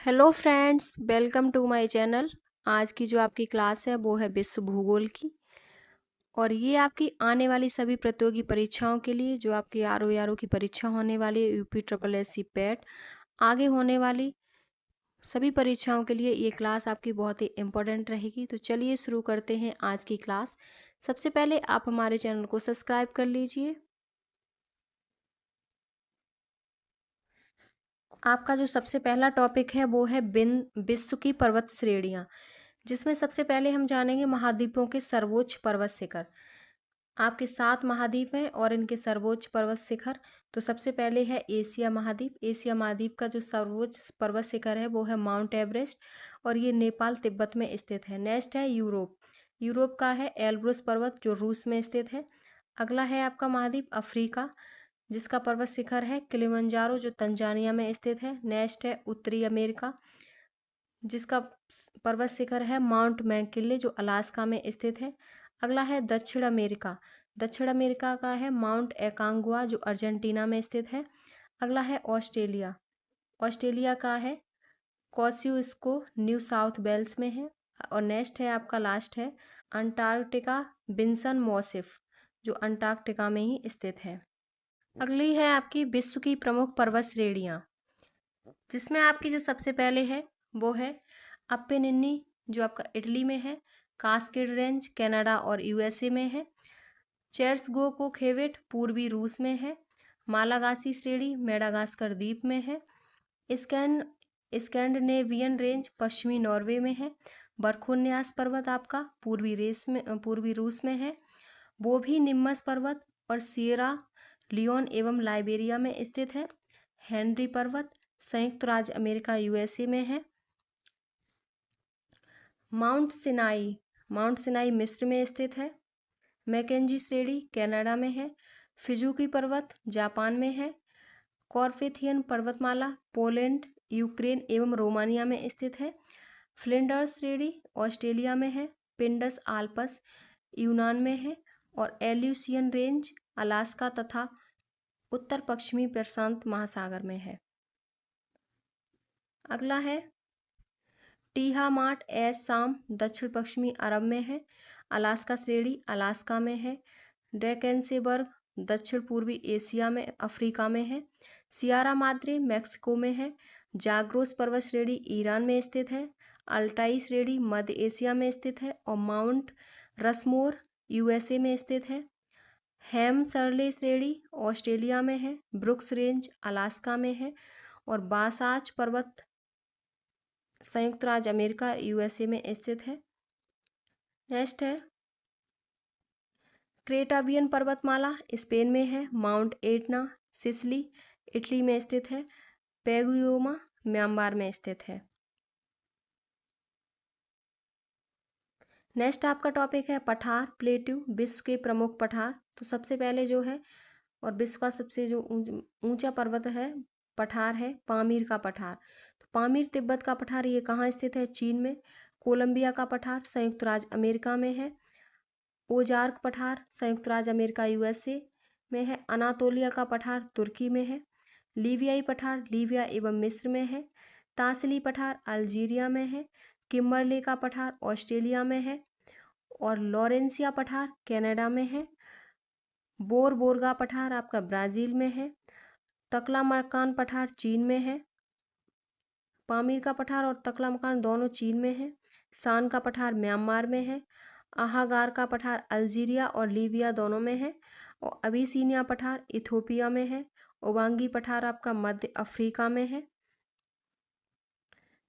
Hello friends, welcome to my channel. आज की जो आपकी क्लास है वो है विश्व भूगोल की। और ये आपकी आने वाली सभी प्रतियोगी परीक्षाओं के लिए जो आपकी आर की परीक्षा होने वाली है, UP triple S C PET, आगे होने वाली सभी परीक्षाओं के लिए ये क्लास आपकी बहुत ही इम्पोर्टेंट रहेगी। तो चलिए शुरू करते हैं आज की क्लास। सबसे पहले आप हमारे चैनल को सब्सक्राइब कर लीजिए। आपका जो सबसे पहला टॉपिक है वो है विश्व की पर्वत श्रेणियाँ, जिसमें सबसे पहले हम जानेंगे महाद्वीपों के सर्वोच्च पर्वत शिखर। आपके 7 महाद्वीप हैं और इनके सर्वोच्च पर्वत शिखर। तो सबसे पहले है एशिया महाद्वीप। एशिया महाद्वीप का जो सर्वोच्च पर्वत शिखर है वो है माउंट एवरेस्ट, और ये नेपाल तिब्बत में स्थित है। नेक्स्ट है यूरोप। यूरोप का है एल्ब्रुस पर्वत, जो रूस में स्थित है। अगला है आपका महाद्वीप अफ्रीका, जिसका पर्वत शिखर है किलिमंजारो, जो तंजानिया में स्थित है। नेक्स्ट है उत्तरी अमेरिका, जिसका पर्वत शिखर है माउंट मैकिन्ले, जो अलास्का में स्थित है। अगला है दक्षिण अमेरिका। दक्षिण अमेरिका का है माउंट एकांगुआ, जो अर्जेंटीना में स्थित है। अगला है ऑस्ट्रेलिया। ऑस्ट्रेलिया का है कॉस्युस्को, न्यू साउथ वेल्स में है। और नेक्स्ट है आपका लास्ट है अंटार्कटिका, बिन्सन मॉसिफ, जो अंटार्कटिका में ही स्थित है। अगली है आपकी विश्व की प्रमुख पर्वत श्रेणियाँ, जिसमें आपकी जो सबसे पहले है वो है अप्पेनिनी, जो आपका इटली में है। कास्केड रेंज कनाडा और यूएसए में है। चेर्सगो को खेवेट पूर्वी रूस में है। मालागासी श्रेणी मेडागास्कर द्वीप में है। स्कैंड स्कैंडिनेवियन रेंज पश्चिमी नॉर्वे में है। बरखोन्यास पर्वत आपका पूर्वी रूस में है। बोभी निम्मस पर्वत और सिएरा लियोन एवं लाइबेरिया में स्थित है। हेनरी पर्वत संयुक्त राज्य अमेरिका यूएसए में है। माउंट सिनाई मिस्र में स्थित है। मैकेंजी श्रेणी कनाडा में है। फिजुकी पर्वत जापान में है। कॉर्फेथियन पर्वतमाला पोलैंड, यूक्रेन एवं रोमानिया में स्थित है। फ्लिंडर्स श्रेणी ऑस्ट्रेलिया में है। पिंडस आल्पस यूनान में है। और एल्यूसियन रेंज अलास्का तथा उत्तर पश्चिमी प्रशांत महासागर में है। अगला है टीहामाट एस साम, दक्षिण पश्चिमी अरब में है। अलास्का श्रेणी अलास्का में है। ड्रैकेंसेबर्ग दक्षिण पूर्वी एशिया में अफ्रीका में है। सियारा माद्रे मैक्सिको में है। जाग्रोस पर्वत श्रेणी ईरान में स्थित है। अल्टाई श्रेणी मध्य एशिया में स्थित है। और माउंट रसमोर यूएसए में स्थित है। हेम सर्ले श्रेणी ऑस्ट्रेलिया में है। ब्रुक्स रेंज अलास्का में है। और बासाच पर्वत संयुक्त राज्य अमेरिका यूएसए में स्थित है। नेक्स्ट है क्रेटाबियन पर्वतमाला स्पेन में है। माउंट एटना सिसली इटली में स्थित है। पेगुयोमा म्यांमार में स्थित है। नेक्स्ट आपका टॉपिक है पठार प्लेट्यू, विश्व के प्रमुख पठार। तो सबसे पहले जो है और विश्व का सबसे जो ऊंचा पर्वत है पठार है पामीर का पठार। तो पामीर तिब्बत का पठार ये कहाँ स्थित है? चीन में। कोलंबिया का पठार संयुक्त राज्य अमेरिका में है। ओजार्क पठार संयुक्त राज्य अमेरिका यूएसए में है। अनातोलिया का पठार तुर्की में है। लीबियाई पठार लीबिया एवं मिस्र में है। तासली पठार अल्जीरिया में है। किम्बरले का पठार ऑस्ट्रेलिया में है। और लॉरेंसिया पठार कनाडा में है। बोरबोरगा पठार आपका ब्राज़ील में है। तकलामकान पठार चीन में है। पामीर का पठार और तकलामकान दोनों चीन में है। सान का पठार म्यांमार में है। आहागार का पठार अल्जीरिया और लीबिया दोनों में है। और अबिसिनिया पठार इथोपिया में है। ओबांगी पठार आपका मध्य अफ्रीका में है।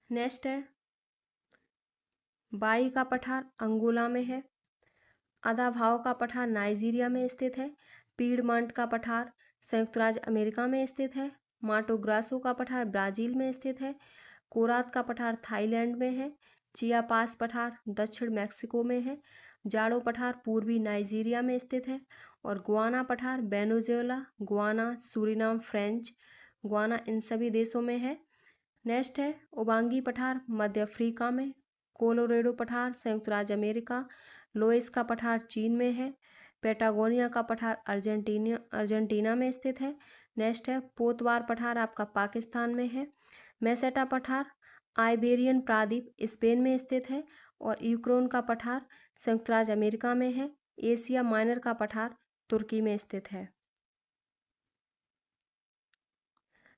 नेक्स्ट है बाई का पठार अंगोला में है। अदाभाव का पठार नाइजीरिया में स्थित है। पीडमंट का पठार संयुक्त राज्य अमेरिका में स्थित है। माटो ग्रासो का पठार ब्राज़ील में स्थित है। कोरात का पठार थाईलैंड में है। चियापास पठार दक्षिण मैक्सिको में है। जाड़ो पठार पूर्वी नाइजीरिया में स्थित है। और गुआना पठार Venezuela, Guiana, Suriname, French Guiana इन सभी देशों में है। नेक्स्ट है ओबांगी पठार मध्य अफ्रीका में। कोलोरेडो पठार संयुक्त राज्य अमेरिका। लोइस का पठार चीन में है। पेटागोनिया का पठार अर्जेंटीना में स्थित है। नेक्स्ट है पोतवार पठार आपका पाकिस्तान में है। मेसेटा पठार आइबेरियन प्रायद्वीप स्पेन में स्थित है। और यूक्रेन का पठार संयुक्त राज्य अमेरिका में है। एशिया माइनर का पठार तुर्की में स्थित है।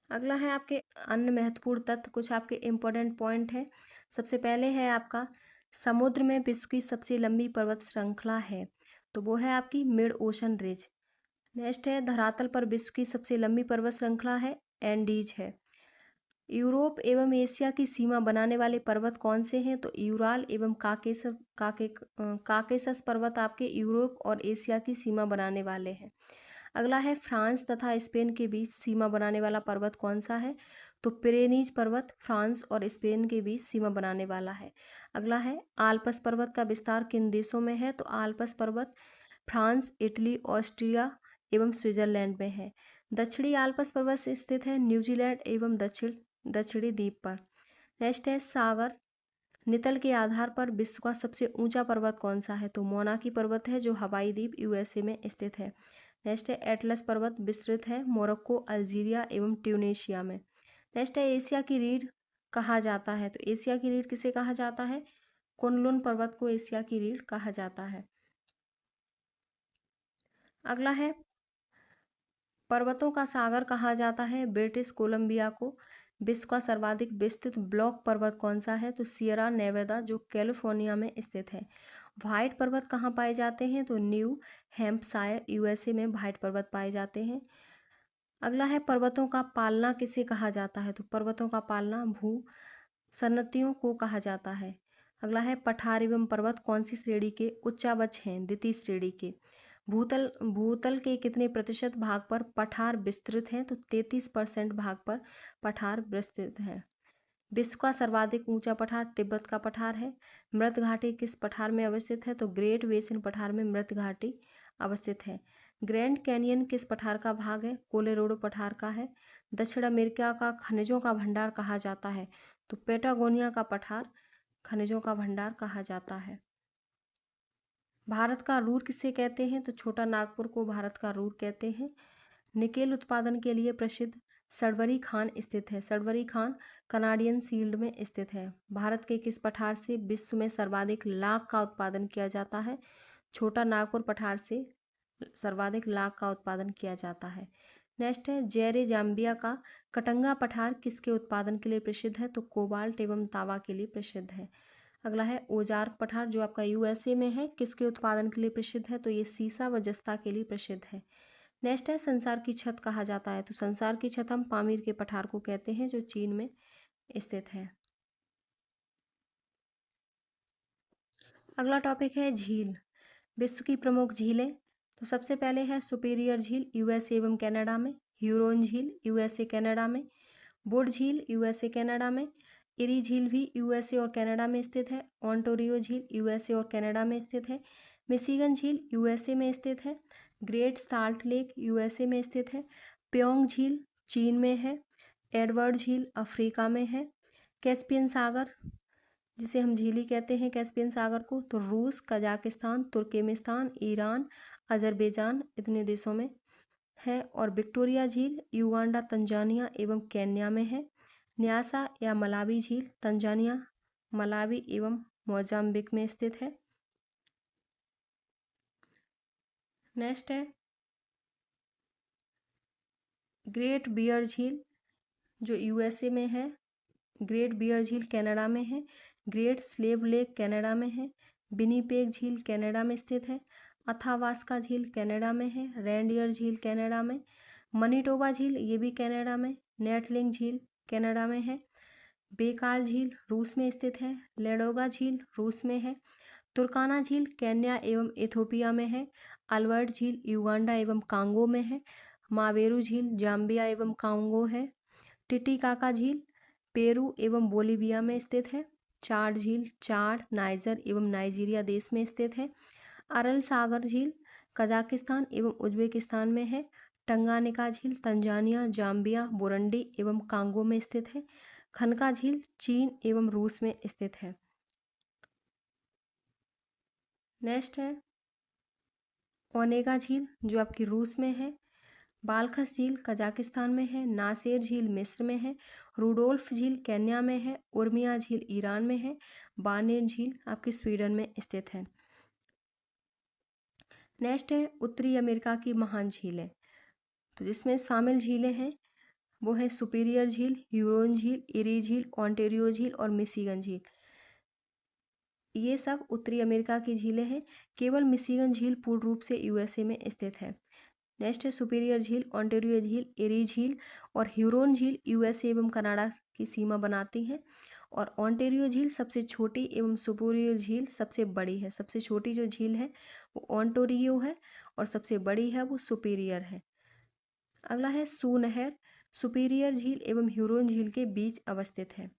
अगला है आपके अन्य महत्वपूर्ण तत्व, कुछ आपके इम्पोर्टेंट पॉइंट हैं। सबसे पहले है आपका समुद्र में विश्व की सबसे लंबी पर्वत श्रृंखला है, तो वो है आपकी मिड ओशन रेंज। नेक्स्ट है धरातल पर विश्व की सबसे लंबी पर्वत श्रृंखला है, एंडीज है। यूरोप एवं एशिया की सीमा बनाने वाले पर्वत कौन से हैं, तो यूराल एवं काकेसस पर्वत आपके यूरोप और एशिया की सीमा बनाने वाले हैं। अगला है फ्रांस तथा स्पेन के बीच सीमा बनाने वाला पर्वत कौन सा है, तो पिरेनीज पर्वत फ्रांस और स्पेन के बीच सीमा बनाने वाला है। अगला है आल्पस पर्वत का विस्तार किन देशों में है, तो आल्पस पर्वत फ्रांस, इटली, ऑस्ट्रिया एवं स्विट्जरलैंड में है। दक्षिणी आल्पस पर्वत से स्थित है न्यूजीलैंड एवं दक्षिणी द्वीप पर। नेक्स्ट है सागर नितल के आधार पर विश्व का सबसे ऊंचा पर्वत कौन सा है, तो मोनाकी पर्वत है जो हवाई द्वीप यूएसए में स्थित है। नेक्स्ट है एटलस पर्वत विस्तृत है मोरक्को, अल्जीरिया एवं ट्यूनेशिया में। नेक्स्ट है एशिया की रीढ़ कहा जाता है, तो एशिया की रीढ़ किसे कहा जाता है, कुनलुन पर्वत को एशिया की रीढ़ कहा जाता है। अगला है पर्वतों का सागर कहा जाता है ब्रिटिश कोलंबिया को। विश्व का सर्वाधिक विस्तृत ब्लॉक पर्वत कौन सा है, तो सियरा नेवादा जो कैलिफोर्निया में स्थित है। व्हाइट पर्वत कहाँ पाए जाते हैं, तो न्यू हैम्पशायर यूएसए में व्हाइट पर्वत पाए जाते हैं। अगला है पर्वतों का पालना किसे कहा जाता है, तो पर्वतों का पालना भू सन्नतियों को कहा जाता है। अगला है पठार एवं पर्वत कौन सी श्रेणी के उच्चावच हैं, द्वितीय श्रेणी के। भूतल भूतल के कितने प्रतिशत भाग पर पठार विस्तृत हैं, तो 33% भाग पर पठार विस्तृत हैं। विश्व का सर्वाधिक ऊंचा पठार तिब्बत का पठार है। मृत घाटी किस पठार में अवस्थित है, तो ग्रेट बेसिन पठार में मृत घाटी अवस्थित है। ग्रैंड कैनियन किस पठार का भाग है, कोलोराडो पठार का है। दक्षिण अमेरिका का खनिजों का भंडार कहा जाता है, तो पेटागोनिया का पठार खनिजों का भंडार कहा जाता है। भारत का रूर किसे कहते हैं, तो छोटा नागपुर को भारत का रूर कहते हैं। निकेल उत्पादन के लिए प्रसिद्ध सड़वरी खान स्थित है। सड़वरी खान कनाडियन शील्ड में स्थित है। भारत के किस पठार से विश्व में सर्वाधिक लाख का उत्पादन किया जाता है, छोटा नागपुर पठार से सर्वाधिक लाख का उत्पादन किया जाता है। नेक्स्ट है जैरे जाम्बिया का कटंगा पठार किसके उत्पादन के लिए प्रसिद्ध है, तो कोबाल्ट एवं तांबा के लिए प्रसिद्ध है। अगला है ओजार्क पठार जो आपका यूएसए में है, किसके उत्पादन के लिए प्रसिद्ध है, तो ये सीसा व जस्ता के लिए प्रसिद्ध है। नेक्स्ट है संसार की छत कहा जाता है, तो संसार की छत हम पामीर के पठार को कहते हैं जो चीन में स्थित है। अगला टॉपिक है झील। विश्व की प्रमुख झीलें, तो सबसे पहले है सुपीरियर झील यूएसए एवं कनाडा में। ह्यूरोन झील यूएसए कनाडा में। वुड झील यूएसए कनाडा में। इरी झील भी यूएसए और कनाडा में स्थित है। ओंटारियो झील यूएसए और कनाडा में स्थित है। मिशिगन झील यूएसए में स्थित है। ग्रेट साल्ट लेक यूएसए में स्थित है। प्योंग झील चीन में है। एडवर्ड झील अफ्रीका में है। कैस्पियन सागर जिसे हम झीली कहते हैं कैस्पियन सागर को, तो रूस, कजाकिस्तान, तुर्कमेनिस्तान, ईरान, अजरबैजान इतने देशों में है। और विक्टोरिया झील युगांडा, तंजानिया एवं केन्या में है। न्यासा या मलावी झील तंजानिया, मलावी एवं मोजाम्बिक में स्थित है। नेक्स्ट है ग्रेट बियर झील जो यूएसए में है। ग्रेट बियर झील कनाडा में है। ग्रेट स्लेव लेक कनाडा में है। विनीपेग झील कनाडा में स्थित है। अथावास्का झील कनाडा में है। रेंडियर झील कनाडा में। मनीटोबा झील ये भी कनाडा में। नेटलिंग झील कनाडा में है। बेकाल झील रूस में स्थित है। लेडोगा झील रूस में है। तुर्काना झील केन्या एवं इथोपिया में है। अल्बर्ट झील युगांडा एवं कांगो में है। मावेरू झील जाम्बिया एवं कांगो है। टिटिकाका झील पेरू एवं बोलीविया में स्थित है। चाड झील चाड, नाइजर एवं नाइजीरिया देश में स्थित है। अरल सागर झील कजाकिस्तान एवं उज्बेकिस्तान में है। टंगानिका झील तंजानिया, जाम्बिया, बुरुंडी एवं कांगो में स्थित है। खनका झील चीन एवं रूस में स्थित है। नेक्स्ट है ओनेगा झील जो आपकी रूस में है। बालखस झील कजाकिस्तान में है, नासेर झील मिस्र में है, रूडोल्फ झील केन्या में है, उर्मिया झील ईरान में है, बार्नेर झील आपके स्वीडन में स्थित है। नेक्स्ट है उत्तरी अमेरिका की महान झीलें। तो जिसमें शामिल झीलें हैं वो है सुपीरियर झील, ह्यूरोन झील, इरी झील, ओंटेरियो झील और मिशिगन झील। ये सब उत्तरी अमेरिका की झीलें हैं। केवल मिशिगन झील पूर्ण रूप से यूएसए में स्थित है। नेक्स्ट है सुपीरियर झील, ओंटेरियो झील, एरी झील और ह्यूरोन झील यूएसए एवं कनाडा की सीमा बनाती हैं। और ओंटेरियो झील सबसे छोटी एवं सुपीरियर झील सबसे बड़ी है। सबसे छोटी जो झील है वो ओंटेरियो है और सबसे बड़ी है वो सुपीरियर है। अगला है सू नहर सुपीरियर झील एवं ह्यूरोन झील के बीच अवस्थित है।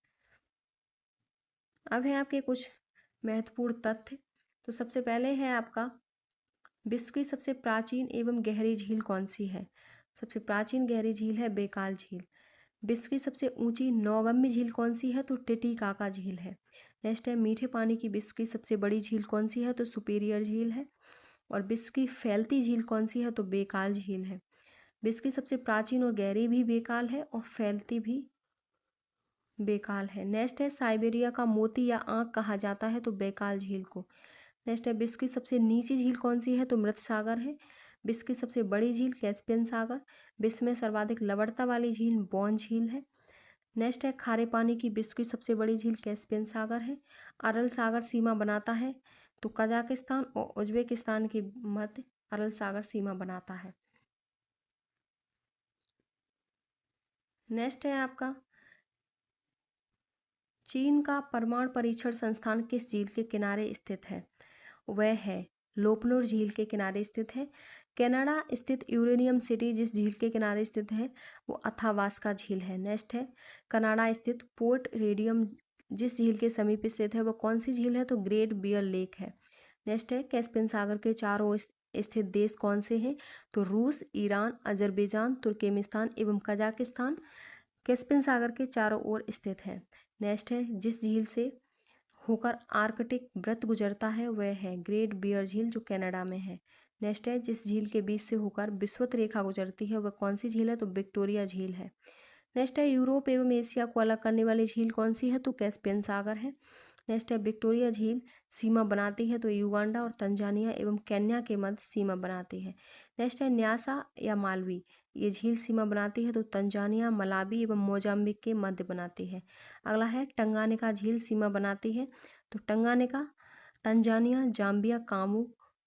अब है आपके कुछ महत्वपूर्ण तथ्य। तो सबसे पहले है आपका विश्व की सबसे प्राचीन एवं गहरी झील कौन सी है। सबसे प्राचीन गहरी झील है बेकाल झील। विश्व की सबसे ऊंची नौगम्य झील कौन सी है तो टिटीकाका झील है। नेक्स्ट है मीठे पानी की विश्व की सबसे बड़ी झील कौन सी है तो सुपीरियर झील है। और विश्व की फैलती झील कौन सी है तो बेकाल झील है। विश्व की सबसे प्राचीन और गहरी भी बेकाल है और फैलती भी बेकाल है। नेक्स्ट है साइबेरिया का मोती या आंख कहा जाता है तो बेकाल झील को। नेक्स्ट है विश्व की सबसे नीची झील कौन सी है तो मृत सागर है। विश्व की सबसे बड़ी झील कैस्पियन सागर। विश्व में सर्वाधिक लवणता वाली झील बॉन झील है। नेक्स्ट है खारे पानी की विश्व की सबसे बड़ी झील कैस्पियन सागर है। अरल सागर सीमा बनाता है तो कजाकिस्तान और उज्बेकिस्तान के मध्य अरल सागर सीमा बनाता है। नेक्स्ट है आपका चीन का परमाणु परीक्षण संस्थान किस झील के किनारे स्थित है। वह है लोपनूर झील के किनारे स्थित है। कनाडा स्थित यूरेनियम सिटी जिस झील के किनारे स्थित है वो अथावास्का झील है। नेक्स्ट है कनाडा स्थित पोर्ट रेडियम जिस झील के समीप स्थित है वो कौन सी झील है तो ग्रेट बियर लेक है। नेक्स्ट है कैस्पियन सागर के चारों ओर स्थित देश कौन से हैं तो रूस, ईरान, अजरबैजान, तुर्कमेनिस्तान एवं कजाकिस्तान कैस्पियन सागर के चारों ओर स्थित है। नेक्स्ट है जिस झील से होकर आर्कटिक वृत्त गुजरता है वह है ग्रेट बियर झील जो कनाडा में है। नेक्स्ट है जिस झील के बीच से होकर विषुवत रेखा गुजरती है वह कौन सी झील है तो विक्टोरिया झील है। नेक्स्ट है यूरोप एवं एशिया को अलग करने वाली झील कौन सी है तो कैस्पियन सागर है। नेक्स्ट है विक्टोरिया झील सीमा बनाती है तो युगांडा और तंजानिया एवं केन्या के मध्य सीमा बनाती है। नेक्स्ट है न्यासा या मालवी ये झील सीमा बनाती है तो तंजानिया, मलावी एवं मोजाम्बिक के मध्य बनाती है। अगला है टंगानिका झील सीमा बनाती है तो टंगानिका तंजानिया, जाम्बिया,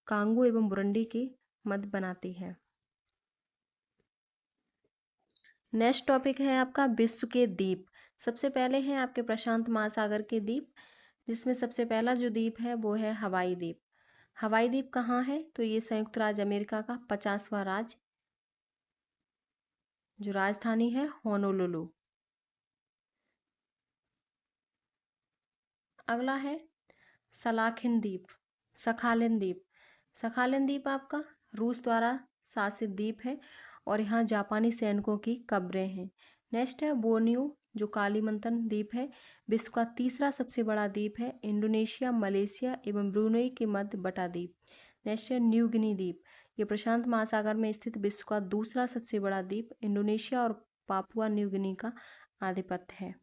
कांगो एवं बुरुंडी के मध्य बनाती है। नेक्स्ट टॉपिक है आपका विश्व के द्वीप। सबसे पहले है आपके प्रशांत महासागर के द्वीप जिसमें सबसे पहला जो द्वीप है वो है हवाई द्वीप। हवाई द्वीप कहाँ है तो ये संयुक्त राज्य अमेरिका का 50वां राज्य जो राजधानी है होनोलुलु। अगला है सलाखिन द्वीप, सखालिन द्वीप। सखालिन द्वीप आपका रूस द्वारा शासित द्वीप है और यहाँ जापानी सैनिकों की कब्रें हैं। नेक्स्ट है बोर्नियो जो कालीमंतन द्वीप है, विश्व का तीसरा सबसे बड़ा द्वीप है, इंडोनेशिया, मलेशिया एवं ब्रुनई के मध्य बटा द्वीप। नेक्स्ट है न्यू गिनी द्वीप, ये प्रशांत महासागर में स्थित विश्व का दूसरा सबसे बड़ा द्वीप, इंडोनेशिया और पापुआ न्यू गिनी का आधिपत्य है।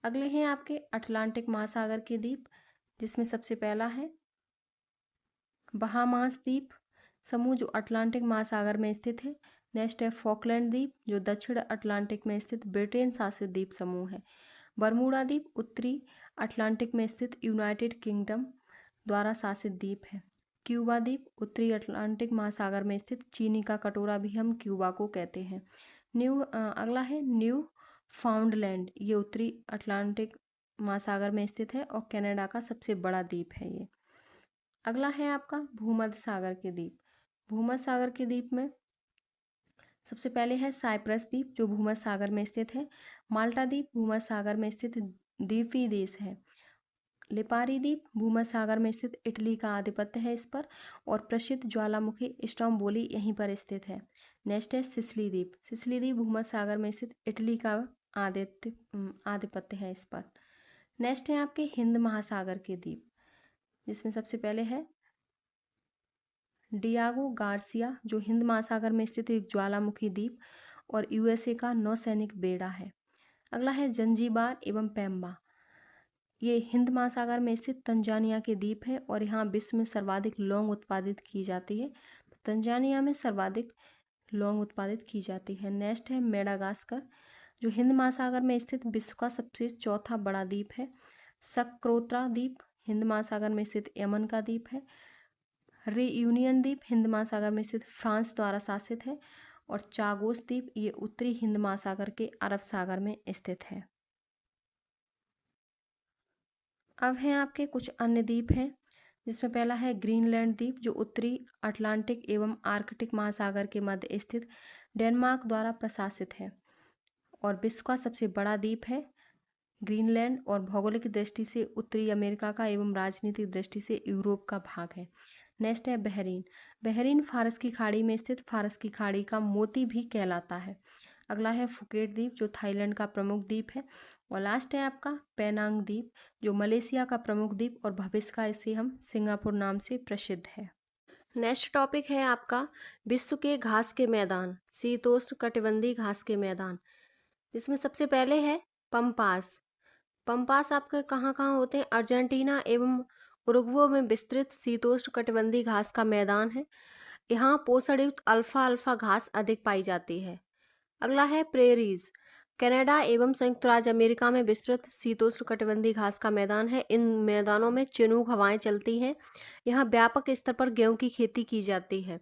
अगले हैं आपके अटलांटिक महासागर के द्वीप जिसमें सबसे पहला है बहामास द्वीप समूह जो अटलांटिक महासागर में स्थित है। नेक्स्ट है फॉकलैंड द्वीप जो दक्षिण अटलांटिक में स्थित ब्रिटेन शासित द्वीप समूह है। बरमूडा द्वीप उत्तरी अटलांटिक में स्थित यूनाइटेड किंगडम द्वारा शासित द्वीप है। क्यूबा द्वीप उत्तरी अटलांटिक महासागर में स्थित चीनी का कटोरा भी हम क्यूबा को कहते हैं। अगला है न्यू फाउंडलैंड, ये उत्तरी अटलांटिक महासागर में स्थित है और कनाडा का सबसे बड़ा द्वीप है ये। अगला है आपका भूमध्य सागर के द्वीप। भूमध्य सागर के द्वीप में सबसे पहले है साइप्रस द्वीप जो भूमध्य सागर में स्थित है। माल्टा द्वीप भूमध्य सागर में स्थित द्वीपी देश है। लिपारी द्वीप भूमध्य सागर में स्थित इटली का आधिपत्य है इस पर और प्रसिद्ध ज्वालामुखी स्टोम्बोली यहीं पर स्थित है। नेक्स्ट है सिसिली द्वीप। सिसिली द्वीप भूमध्य सागर में स्थित इटली का आधिपत्य है इस पर। नेक्स्ट है आपके हिंद महासागर के द्वीप जिसमें सबसे पहले है डियागो गार्सिया, जो हिंद महासागर में स्थित एक ज्वालामुखी द्वीप और यूएसए का नौसैनिक बेड़ा है। अगला है जंजीबार एवं पेम्बा। ये हिंद महासागर में स्थित तंजानिया के द्वीप है और यहाँ विश्व में सर्वाधिक लौंग उत्पादित की जाती है। तो तंजानिया में सर्वाधिक लौंग उत्पादित की जाती है। नेक्स्ट है मेडागास्कर, जो हिंद महासागर में स्थित विश्व का सबसे चौथा बड़ा द्वीप है। सक्रोत्रा द्वीप हिंद महासागर में स्थित यमन का द्वीप है। रेयूनियन द्वीप हिंद महासागर में स्थित फ्रांस द्वारा शासित है। और चागोस द्वीप ये उत्तरी हिंद महासागर के अरब सागर में स्थित है। अब हैं आपके कुछ अन्य द्वीप हैं, जिसमें पहला है ग्रीनलैंड द्वीप, जो उत्तरी अटलांटिक एवं आर्कटिक महासागर के मध्य स्थित डेनमार्क द्वारा प्रशासित है और विश्व का सबसे बड़ा द्वीप है ग्रीनलैंड, और भौगोलिक दृष्टि से उत्तरी अमेरिका का एवं राजनीतिक दृष्टि से यूरोप का भाग है। नेक्स्ट है बहरीन। बहरीन फारस की खाड़ी में स्थित फारस की खाड़ी का मोती भी कहलाता है। अगला है फुकेट द्वीप, जो थाईलैंड का प्रमुख द्वीप है। और लास्ट है आपका पेनांग द्वीप, जो मलेशिया का प्रमुख द्वीप और भविष्य का इसे हम सिंगापुर नाम से प्रसिद्ध है। नेक्स्ट टॉपिक है आपका विश्व के घास के मैदान, शीतोष्ण कटिबंधीय घास के मैदान, जिसमें सबसे पहले है पंपास। पंपास आपके कहाँ कहाँ होते हैं? अर्जेंटीना एवं उरुग्वे में विस्तृत शीतोष्ण कटिबंधीय घास का मैदान है। यहाँ पोषण युक्त अल्फा अल्फा घास अधिक पाई जाती है। अगला है प्रेरीज। कनाडा एवं संयुक्त राज्य अमेरिका में विस्तृत शीतोष्ण कटिबंधीय घास का मैदान है। इन मैदानों में चिनूक हवाएं चलती हैं। यहाँ व्यापक स्तर पर गेहूं की खेती की जाती है।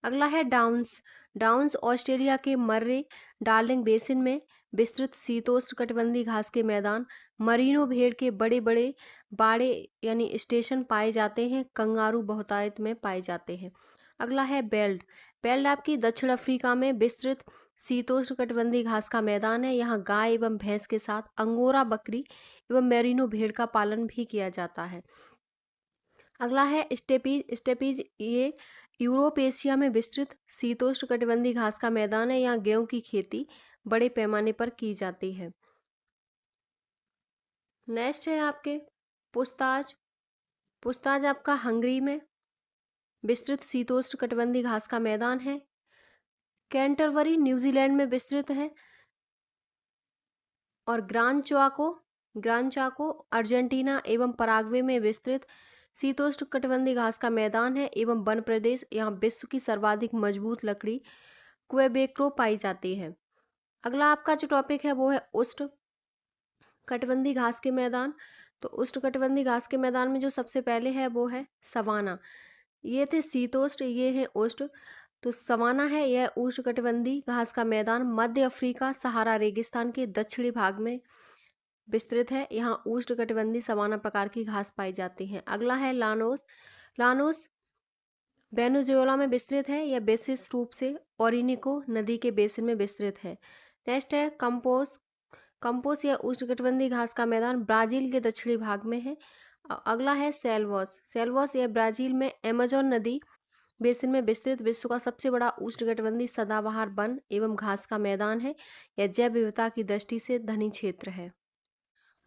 अगला है डाउन्स। डाउन्स ऑस्ट्रेलिया के मर्रे डार्लिंग बेसिन में विस्तृत शीतोष्ण कटिबंधीय घास के मैदान, मरीनो भेड़ के बड़े बड़े बाड़े यानी स्टेशन पाए जाते हैं। कंगारू बहुतायत में पाए जाते हैं। अगला है बेल्ट। बेल्ट आपकी दक्षिण अफ्रीका में विस्तृत शीतोष्ण कटिबंधीय घास का मैदान है। यहाँ गाय एवं भैंस के साथ अंगोरा बकरी एवं मेरिनो भेड़ का पालन भी किया जाता है। अगला है स्टेपीज। स्टेपीज ये यूरोप एशिया में विस्तृत शीतोष्ण कटिबंधीय घास का मैदान है। यहाँ गेहूं की खेती बड़े पैमाने पर की जाती है। नेक्स्ट है आपके पुस्ताज। पुस्ताज आपका हंगरी में विस्तृत शीतोष्ण कटिबंधीय घास का मैदान है। कैंटरबरी न्यूजीलैंड में विस्तृत है। और ग्रान चाको अर्जेंटीना एवं पराग्वे में विस्तृत शीतोष्ण कटिबंधीय घास का मैदान है एवं वन प्रदेश। यहाँ विश्व की सर्वाधिक मजबूत लकड़ी क्वेबेको पाई जाती है। अगला आपका जो टॉपिक है वो है उष्ण कटिबंधीय घास के मैदान। तो उष्ण कटिबंधीय घास के मैदान में जो सबसे पहले है वो है सवाना। ये थे शीतोष्ण, ये है उष्ण। तो सवाना है यह उष्ण कटिबंधीय घास का मैदान मध्य अफ्रीका सहारा रेगिस्तान के दक्षिणी भाग में विस्तृत है। यहाँ उष्ण कटिबंधीय सवाना प्रकार की घास पाई जाती है। अगला है लानोस। लानोस वेनेजुएला में विस्तृत है। यह विशेष रूप से ओरिनिको नदी के बेसिन में विस्तृत है। नेक्स्ट है कंपोस। कंपोस या उष्णकटिबंधीय घास का मैदान ब्राजील के दक्षिणी भाग में है। अगला है सेल्वोस। सेल्वोस यह ब्राजील में अमेजोन नदी बेसिन में विस्तृत विश्व का सबसे बड़ा उष्णकटिबंधीय सदाबहार वन एवं घास का मैदान है। यह जैव विविधता की दृष्टि से धनी क्षेत्र है।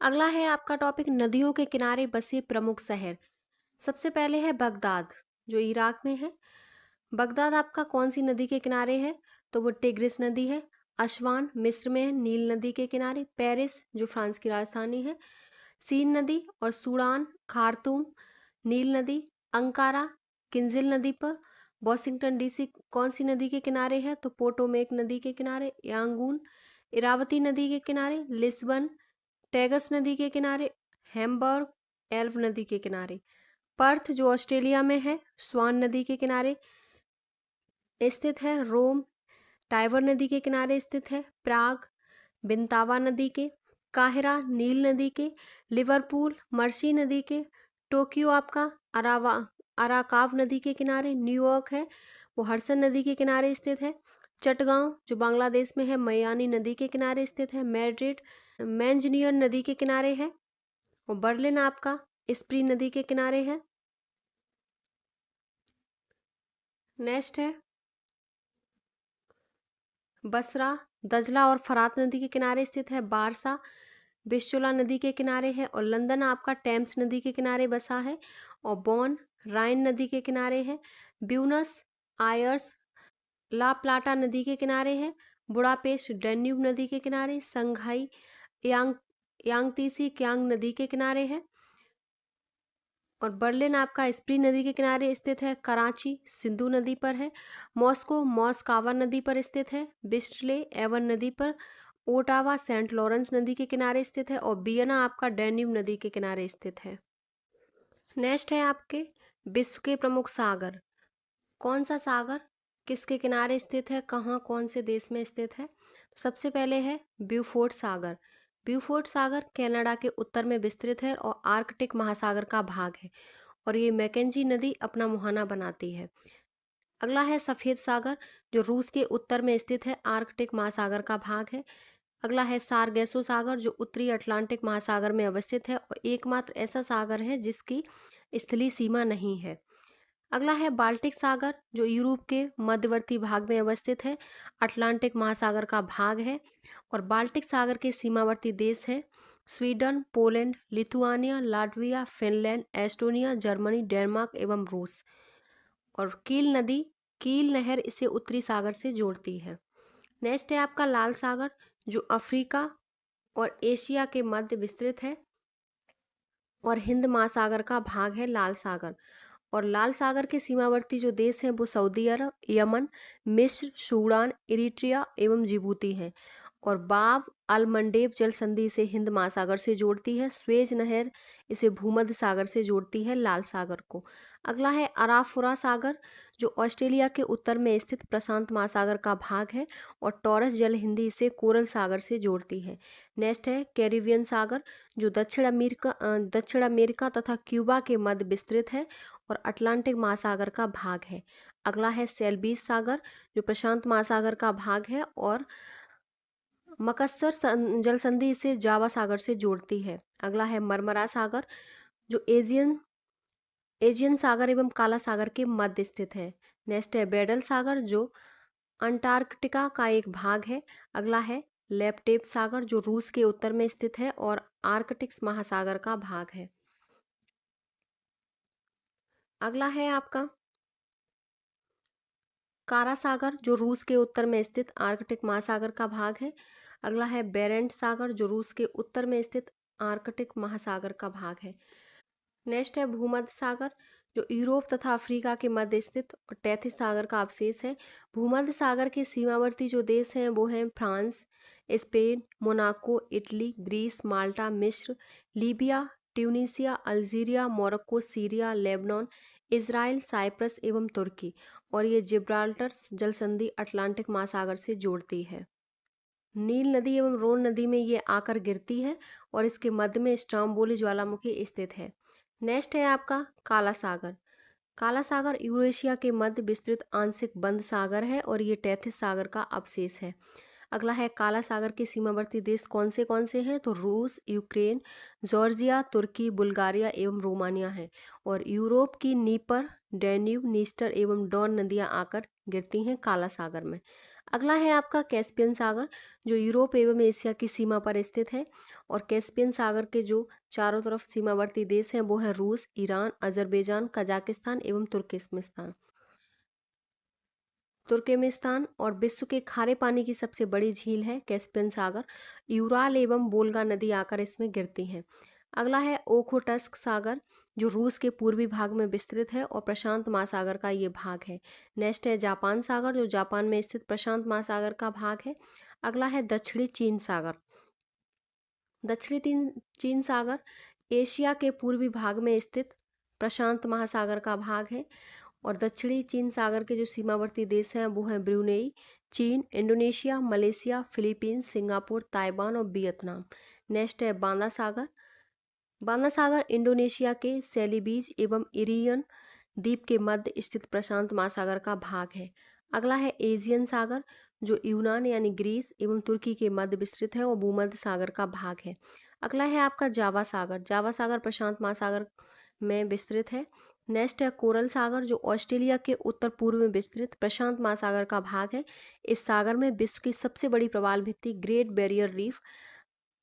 अगला है आपका टॉपिक नदियों के किनारे बसे प्रमुख शहर। सबसे पहले है बगदाद, जो इराक में है। बगदाद आपका कौन सी नदी के किनारे है? तो वो टिग्रिस नदी है। अस्वान मिस्र में है, नील नदी के किनारे। पेरिस जो फ्रांस की राजधानी है, सीन नदी। और सूडान खार्तूम नील नदी। अंकारा किंजिल नदी पर। वॉशिंगटन डीसी कौन सी नदी के किनारे है? तो पोटोमेक नदी के किनारे। यांगून इरावती नदी के किनारे। लिस्बन टैगस नदी के किनारे। हैम्बर्ग एल्व नदी के किनारे। पर्थ जो ऑस्ट्रेलिया में है, स्वान नदी के किनारे स्थित है। रोम टाइबर नदी के किनारे स्थित है। प्राग बिंतावा नदी के। काहिरा नील नदी के। लिवरपूल मर्सी नदी के। टोक्यो आपका अराकाव नदी के किनारे। न्यूयॉर्क है वो हडसन नदी के किनारे स्थित है। चटगांव जो बांग्लादेश में है, मयानी नदी के किनारे स्थित है। मैड्रिड मैंजनियर नदी के किनारे है। और बर्लिन आपका स्प्री नदी के किनारे है। नेक्स्ट है बसरा दजला और फरात नदी के किनारे स्थित है। बारसा बिस्चोला नदी के किनारे है। और लंदन आपका टेम्स नदी के किनारे बसा है। और बॉन राइन नदी के किनारे है। ब्यूनस आयर्स ला प्लाटा नदी के किनारे है। बुडापेस्ट डैन्यूब नदी के किनारे। संघाई यांग यांगतीसी क्यांग नदी के किनारे है। और बर्लिन आपका स्प्री नदी के किनारे स्थित है। कराची सिंधु नदी पर है। मॉस्को मॉस्कावा नदी पर स्थित है। बिस्टले एवन नदी पर। ओटावा सेंट लॉरेंस नदी के किनारे स्थित है। और वियना आपका डैन्यूब नदी के किनारे स्थित है। नेक्स्ट है आपके विश्व के प्रमुख सागर। कौन सा सागर किसके किनारे स्थित है, कहाँ कौन से देश में स्थित है? तो सबसे पहले है ब्यूफोर्ट सागर। ब्यूफोर्ट सागर कनाडा के उत्तर में विस्तृत है और आर्कटिक महासागर का भाग है और ये मैकेंजी नदी अपना मुहाना बनाती है। अगला है सफ़ेद सागर जो रूस के उत्तर में स्थित है, आर्कटिक महासागर का भाग है। अगला है सारगैसो सागर जो उत्तरी अटलांटिक महासागर में अवस्थित है और एकमात्र ऐसा सागर है जिसकी स्थलीय सीमा नहीं है। अगला है बाल्टिक सागर जो यूरोप के मध्यवर्ती भाग में अवस्थित है, अटलांटिक महासागर का भाग है। और बाल्टिक सागर के सीमावर्ती देश हैं Sweden, Poland, Lithuania, Latvia, Finland, Estonia, Germany, Denmark एवं रूस। और कील नहर इसे उत्तरी सागर से जोड़ती है। नेक्स्ट है आपका लाल सागर जो अफ्रीका और एशिया के मध्य विस्तृत है और हिंद महासागर का भाग है लाल सागर। और लाल सागर के सीमावर्ती जो देश हैं वो सऊदी अरब, यमन, मिस्र, सूडान, इरिट्रिया एवं जिबूती हैं। और बाब अल मंडेब जल संधि इसे हिंद महासागर से जोड़ती है। स्वेज नहर इसे भूमध्य सागर से जोड़ती है लाल सागर को। अगला है अराफुरा सागर जो ऑस्ट्रेलिया के उत्तर में स्थित प्रशांत महासागर का भाग है और टॉरस जल हिंदी इसे कोरल सागर से जोड़ती है। नेक्स्ट है कैरिबियन सागर जो दक्षिण अमेरिका तथा क्यूबा के मध्य विस्तृत है और अटलांटिक महासागर का भाग है। अगला है सेल्बीस सागर जो प्रशांत महासागर का भाग है और मकस्सर जल संधि इसे जावा सागर से जोड़ती है। अगला है मरमरा सागर जो एजियन सागर एवं काला सागर के मध्य स्थित है। नेक्स्ट है बेडल सागर जो अंटार्कटिका का एक भाग है। अगला है लेप्टेप सागर जो रूस के उत्तर में स्थित है और आर्कटिक महासागर का भाग है। अगला है आपका कारा सागर जो रूस के उत्तर में स्थित आर्कटिक महासागर का भाग है। अगला है बेरेंट सागर जो रूस के उत्तर में स्थित आर्कटिक महासागर का भाग है। नेक्स्ट है भूमध्य सागर जो यूरोप तथा अफ्रीका के मध्य स्थित और तैथिस सागर का अवशेष है। भूमध्य सागर के सीमावर्ती जो देश हैं वो हैं France, Spain, Monaco, Italy, Greece, Malta, मिस्र, Libya, Tunisia, Algeria, Morocco, Syria, Lebanon, Israel, Cyprus एवं तुर्की। और ये जिब्राल्टर जल संधि अटलांटिक महासागर से जोड़ती है। नील नदी एवं रोन नदी में ये आकर गिरती है और इसके मध्य में स्ट्रोम्बोली ज्वालामुखी स्थित है। नेक्स्ट है आपका काला सागर। काला सागर यूरेशिया के मध्य विस्तृत आंशिक बंद सागर है और ये तैथिस सागर का अवशेष है। अगला है काला सागर के सीमावर्ती देश कौन से हैं? तो रूस, यूक्रेन, जॉर्जिया, तुर्की, बुल्गारिया एवं रोमानिया है। और यूरोप की नीपर, डैन्यूब, नीस्टर एवं डॉन नदियां आकर गिरती हैं काला सागर में। अगला है आपका कैस्पियन सागर जो यूरोप एवं एशिया की सीमा पर स्थित है। और कैस्पियन सागर के जो चारों तरफ सीमावर्ती देश हैं वो है रूस, ईरान, अजरबैजान, कजाकिस्तान एवं तुर्कमेनिस्तान। और विश्व के खारे पानी की सबसे बड़ी झील है कैस्पियन सागर। यूराल एवं वोल्गा नदी आकर इसमें गिरती हैं। अगला है ओखोटस्क सागर जो रूस के पूर्वी भाग में विस्तृत है और प्रशांत महासागर का ये भाग है। नेक्स्ट है जापान सागर जो जापान में स्थित प्रशांत महासागर का भाग है। अगला है दक्षिणी चीन सागर। चीन सागर एशिया के पूर्वी भाग में स्थित प्रशांत महासागर का भाग है। और दक्षिणी चीन सागर के जो सीमावर्ती देश हैं वो हैं ब्रुनेई, चीन, Indonesia, Malaysia, Philippines, Singapore, Taiwan और वियतनाम। नेक्स्ट है बांदा सागर। बांदा सागर इंडोनेशिया के सेलिबीज एवं इरियन द्वीप के मध्य स्थित प्रशांत महासागर का भाग है। अगला है एजियन सागर जो यूनान यानी ग्रीस एवं तुर्की के मध्य विस्तृत है और भूमध्य सागर का भाग है। अगला है आपका जावा सागर। जावा सागर प्रशांत महासागर में विस्तृत है। नेक्स्ट है कोरल सागर जो ऑस्ट्रेलिया के उत्तर पूर्व में विस्तृत प्रशांत महासागर का भाग है। इस सागर में विश्व की सबसे बड़ी प्रवाल भित्ति ग्रेट बैरियर रीफ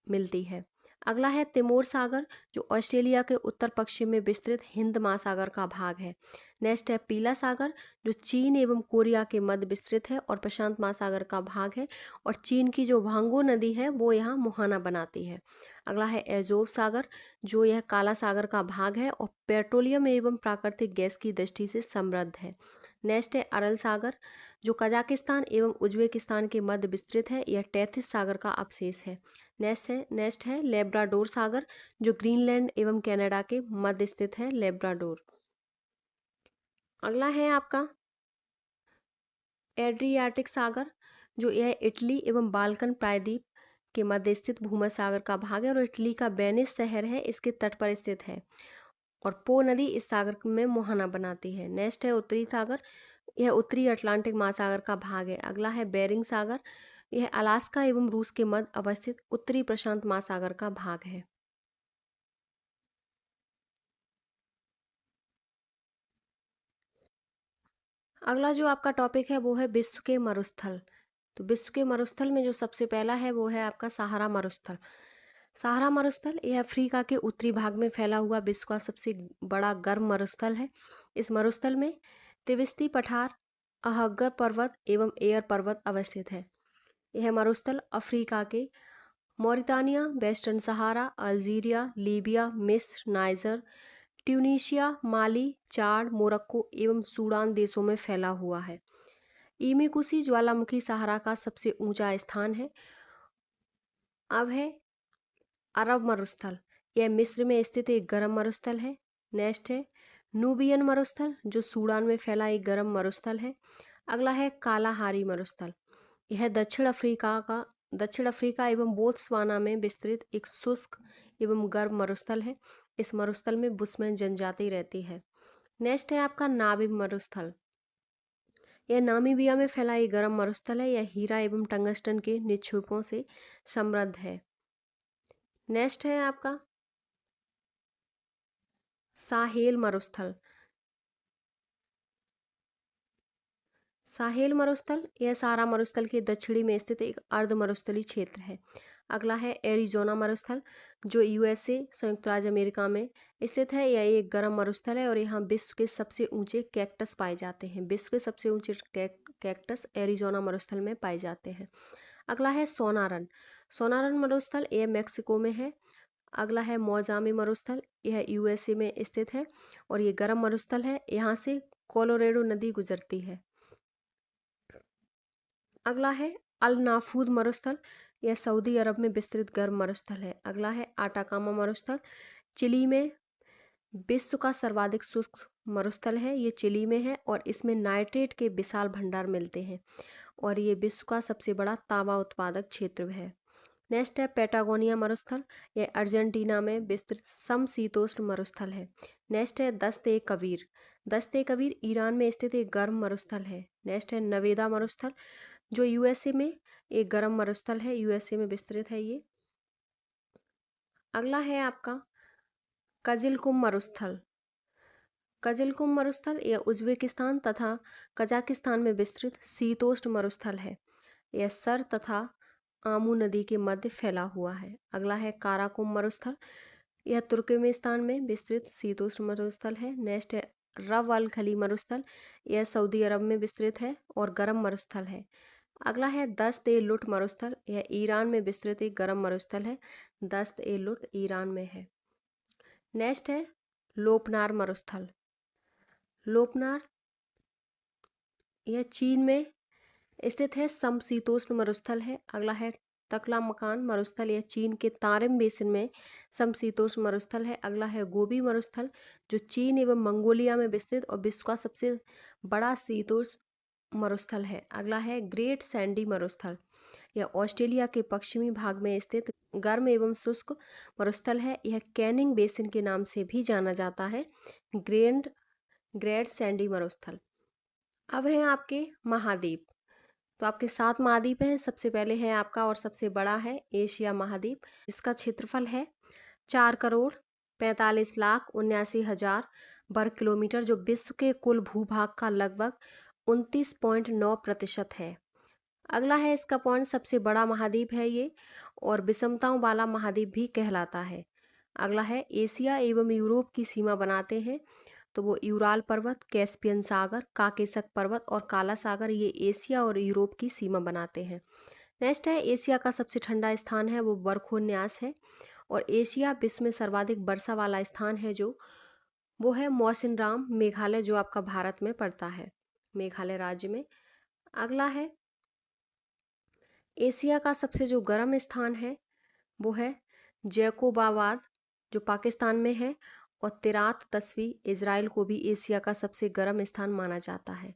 मिलती है। अगला है तिमोर सागर, जो ऑस्ट्रेलिया के उत्तर पश्चिम में विस्तृत हिंद महासागर का भाग है। नेक्स्ट है पीला सागर, जो चीन एवं कोरिया के मध्य विस्तृत है और प्रशांत महासागर का भाग है, और चीन की जो वांगो नदी है वो यहाँ मुहाना बनाती है। अगला है एजोव सागर, जो यह काला सागर का भाग है और पेट्रोलियम एवं प्राकृतिक गैस की दृष्टि से समृद्ध है। नेक्स्ट है अरल सागर, जो कजाकिस्तान एवं उज्बेकिस्तान के मध्य विस्तृत है, यह टैथिस सागर का अवशेष है। नेक्स्ट है लेब्राडोर सागर, जो ग्रीनलैंड एवं कनाडा के मध्य स्थित है, लेब्राडोर। अगला है आपका एड्रियाटिक सागर, जो यह इटली एवं बाल्कन प्रायद्वीप के मध्य स्थित भूमध्य सागर का भाग है और इटली का वेनिस शहर है इसके तट पर स्थित है, और पो नदी इस सागर में मुहाना बनाती है। नेक्स्ट है उत्तरी सागर, यह उत्तरी अटलांटिक महासागर का भाग है। अगला है बेरिंग सागर, यह अलास्का एवं रूस के मध्य अवस्थित उत्तरी प्रशांत महासागर का भाग है। अगला जो आपका टॉपिक है वो है विश्व के मरुस्थल। तो विश्व के मरुस्थल में जो सबसे पहला है वो है आपका सहारा मरुस्थल। सहारा मरुस्थल यह अफ्रीका के उत्तरी भाग में फैला हुआ विश्व का सबसे बड़ा गर्म मरुस्थल है। इस मरुस्थल में तिविस्ती पठार, अहग्गर पर्वत एवं एयर पर्वत अवस्थित है। यह मरुस्थल अफ्रीका के मौरितानिया, वेस्टर्न सहारा, अल्जीरिया, लीबिया, मिस्र, नाइजर, ट्यूनीशिया, माली, चाड, मोरक्को एवं सूडान देशों में फैला हुआ है। ईमिकुसी ज्वालामुखी सहारा का सबसे ऊंचा स्थान है। अब है अरब मरुस्थल, यह मिस्र में स्थित एक गर्म मरुस्थल है। नेक्स्ट है नूबियन मरुस्थल, जो सूडान में फैला एक गर्म मरुस्थल है। अगला है कालाहारी मरुस्थल, यह दक्षिण अफ्रीका एवं बोत्सवाना में विस्तृत एक शुष्क एवं गर्म मरुस्थल है। इस मरुस्थल में बुशमैन जनजाति रहती है। नेक्स्ट है आपका नामिब मरुस्थल, यह नामीबिया में फैला एक गर्म मरुस्थल है। यह हीरा एवं टंगस्टन के निक्षेपों से समृद्ध है। नेक्स्ट है आपका साहेल मरुस्थल। साहेल मरुस्थल यह सहारा मरुस्थल के दक्षिणी में स्थित एक अर्ध मरुस्थलीय क्षेत्र है। अगला है एरिजोना मरुस्थल, जो यूएसए संयुक्त राज्य अमेरिका में स्थित है। यह एक गर्म मरुस्थल है और यहाँ विश्व के सबसे ऊंचे कैक्टस पाए जाते हैं। विश्व के सबसे ऊंचे कैक्टस एरिजोना मरुस्थल में पाए जाते हैं। अगला है सोनारन। सोनारन मरुस्थल यह मैक्सिको में है। अगला है मौजामी मरुस्थल, यह यूएसए में स्थित है और ये गर्म मरुस्थल है। यहाँ से कोलोरेडो नदी गुजरती है। अगला है अल नाफूद मरुस्थल, यह सऊदी अरब में विस्तृत गर्म मरुस्थल है। अगला है आटाकामा मरुस्थल, चिली में विश्व का सर्वाधिक शुष्क मरुस्थल है। ये चिली में है और इसमें नाइट्रेट के विशाल भंडार मिलते हैं और ये विश्व का सबसे बड़ा तांबा उत्पादक क्षेत्र है। नेक्स्ट है पैटागोनिया मरुस्थल, यह अर्जेंटीना में विस्तृत समशीतोष्ण मरुस्थल है। नेक्स्ट है दस्त ए कबीर। दस्त ए कबीर ईरान में स्थित एक गर्म मरुस्थल है। नेक्स्ट है नवेदा मरुस्थल, जो यूएसए में एक गर्म मरुस्थल है, यूएसए में विस्तृत है ये। अगला है आपका कजिलकुम मरुस्थल। कजिलकुम मरुस्थल यह उज्बेकिस्तान तथा कजाकिस्तान में विस्तृत शीतोष्ण मरुस्थल है। यह सर तथा आमू नदी के मध्य फैला हुआ है। अगला है काराकुम मरुस्थल, यह तुर्कमेनिस्तान में विस्तृत शीतोष्ण मरुस्थल है। नेक्स्ट है रव अल खली मरुस्थल, यह सऊदी अरब में विस्तृत है और गर्म मरुस्थल है। अगला है दस्त ए लुट मरुस्थल, यह ईरान में विस्तृत एक गर्म मरुस्थल है। दस्त ए लुट ईरान में है। नेक्स्ट है लोपनार मरुस्थल। लोपनार यह चीन में स्थित है, समशीतोष्ण मरुस्थल है। अगला है तकला मकान मरुस्थल, यह चीन के तारिम बेसिन में समशीतोष्ण मरुस्थल है। अगला है गोबी मरुस्थल, जो चीन एवं मंगोलिया में विस्तृत और विश्व का सबसे बड़ा शीतोष्ण मरुस्थल है। अगला है ग्रेट सैंडी मरुस्थल, यह ऑस्ट्रेलिया के पश्चिमी भाग में स्थित गर्म एवं शुष्क मरुस्थल है। यह कैनिंग बेसिन के नाम से भी जाना जाता है, ग्रेट सैंडी मरुस्थल। अब है आपके महाद्वीप। तो आपके 7 महाद्वीप हैं। सबसे पहले है आपका और सबसे बड़ा है एशिया महाद्वीप, जिसका क्षेत्रफल है 4,45,79,000 वर्ग किलोमीटर, जो विश्व के कुल भूभाग का लगभग 29.9% है। अगला है इसका पॉइंट, सबसे बड़ा महाद्वीप है ये और विषमताओं वाला महाद्वीप भी कहलाता है। अगला है एशिया एवं यूरोप की सीमा बनाते हैं, तो वो यूराल पर्वत, कैस्पियन सागर, काकेशस पर्वत और काला सागर, ये एशिया और यूरोप की सीमा बनाते हैं। नेक्स्ट है एशिया का सबसे ठंडा स्थान है वो बरखोन्यास है। और एशिया विश्व में सर्वाधिक वर्षा वाला स्थान है जो वो है मौसिनराम, मेघालय, जो आपका भारत में पड़ता है, मेघालय राज्य में। अगला है एशिया का सबसे जो गर्म स्थान है वो है जैकोबाबाद, जो पाकिस्तान में है। और तिरात तस्वी इजराइल को भी एशिया का सबसे गर्म स्थान माना जाता है।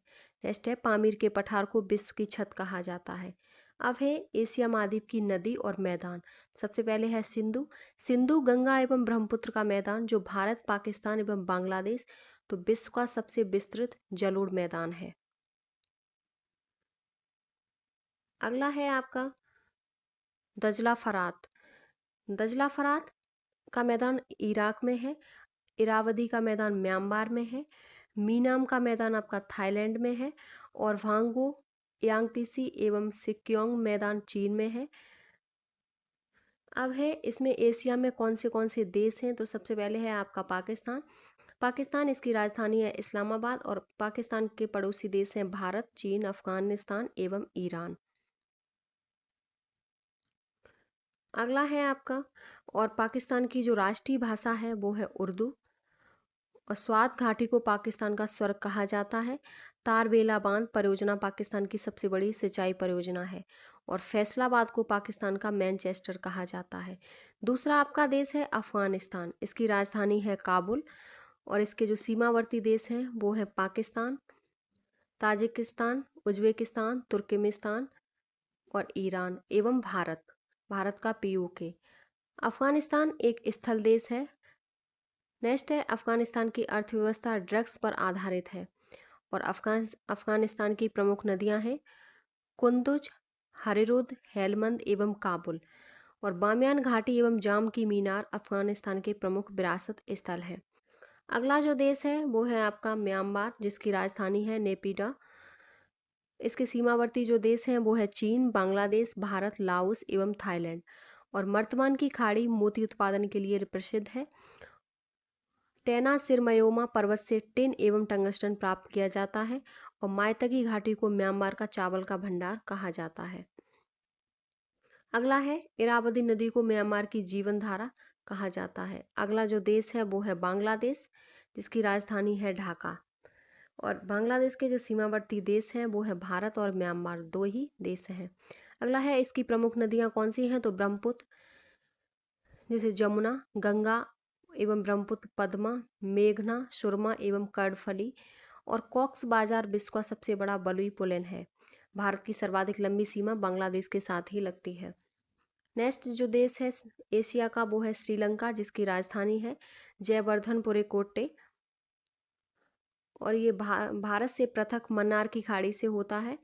नेक्स्ट है पामीर के पठार को विश्व की छत कहा जाता है। अब है एशिया महाद्वीप की नदी और मैदान। सबसे पहले है सिंधु, सिंधु गंगा एवं ब्रह्मपुत्र का मैदान जो भारत, पाकिस्तान एवं बांग्लादेश, तो विश्व का सबसे विस्तृत जलोढ़ मैदान है। अगला है आपका दजला फरात। दजला फरात का मैदान इराक में है। इरावदी का मैदान म्यांमार में है। मीनाम का मैदान आपका थाईलैंड में है। और वांगो, यांगतीसी एवं सिक्योंग मैदान चीन में है। अब है इसमें एशिया में कौन से देश हैं, तो सबसे पहले है आपका पाकिस्तान। पाकिस्तान, इसकी राजधानी है इस्लामाबाद और पाकिस्तान के पड़ोसी देश हैं भारत, चीन, अफगानिस्तान एवं ईरान। अगला है आपका, और पाकिस्तान की जो राष्ट्रीय भाषा है वो है उर्दू। और स्वात घाटी को पाकिस्तान का स्वर्ग कहा जाता है। तारबेला बांध परियोजना पाकिस्तान की सबसे बड़ी सिंचाई परियोजना है। और फैसलाबाद को पाकिस्तान का मैनचेस्टर कहा जाता है। दूसरा आपका देश है अफगानिस्तान, इसकी राजधानी है काबुल। और इसके जो सीमावर्ती देश हैं वो है पाकिस्तान, ताजिकिस्तान, उज्बेकिस्तान, तुर्कमेनिस्तान और ईरान एवं भारत, भारत का पीओके। अफगानिस्तान एक स्थल देश है। नेक्स्ट है अफगानिस्तान की अर्थव्यवस्था ड्रग्स पर आधारित है। और अफगानिस्तान की प्रमुख नदियां हैं कुंदुज, हरिरुद, हेलमंद एवं काबुल। और बामियान घाटी एवं जाम की मीनार अफगानिस्तान के प्रमुख विरासत स्थल हैं। अगला जो देश है वो है आपका म्यांमार, जिसकी राजधानी है नेपिडा। इसके सीमावर्ती जो देश हैं वो है चीन, बांग्लादेश, भारत, लाओस एवं थाईलैंड। और मर्तमान की खाड़ी मोती उत्पादन के लिए प्रसिद्ध है। टेना सिरमयोमा पर्वत से टिन एवं टंगस्टन प्राप्त किया जाता है। और मायतगी घाटी को म्यांमार का चावल का भंडार कहा जाता है। अगला है इरावदी नदी को म्यांमार की जीवन धारा कहा जाता है। अगला जो देश है वो है बांग्लादेश, जिसकी राजधानी है ढाका। और बांग्लादेश के जो सीमावर्ती देश हैं वो है भारत और म्यांमार, दो ही देश हैं। अगला है इसकी प्रमुख नदियां कौन सी हैं, तो ब्रह्मपुत्र, जैसे जमुना, गंगा एवं ब्रह्मपुत्र, पद्मा, मेघना, सुरमा एवं कर्णफली। और कॉक्स बाजार विश्व का सबसे बड़ा बलुई पुलिन है। भारत की सर्वाधिक लंबी सीमा बांग्लादेश के साथ ही लगती है। नेक्स्ट जो देश है एशिया का वो है श्रीलंका, जिसकी राजधानी है जयवर्धनपुरे कोट्टे। और ये भारत से पृथक मन्नार की खाड़ी से होता है।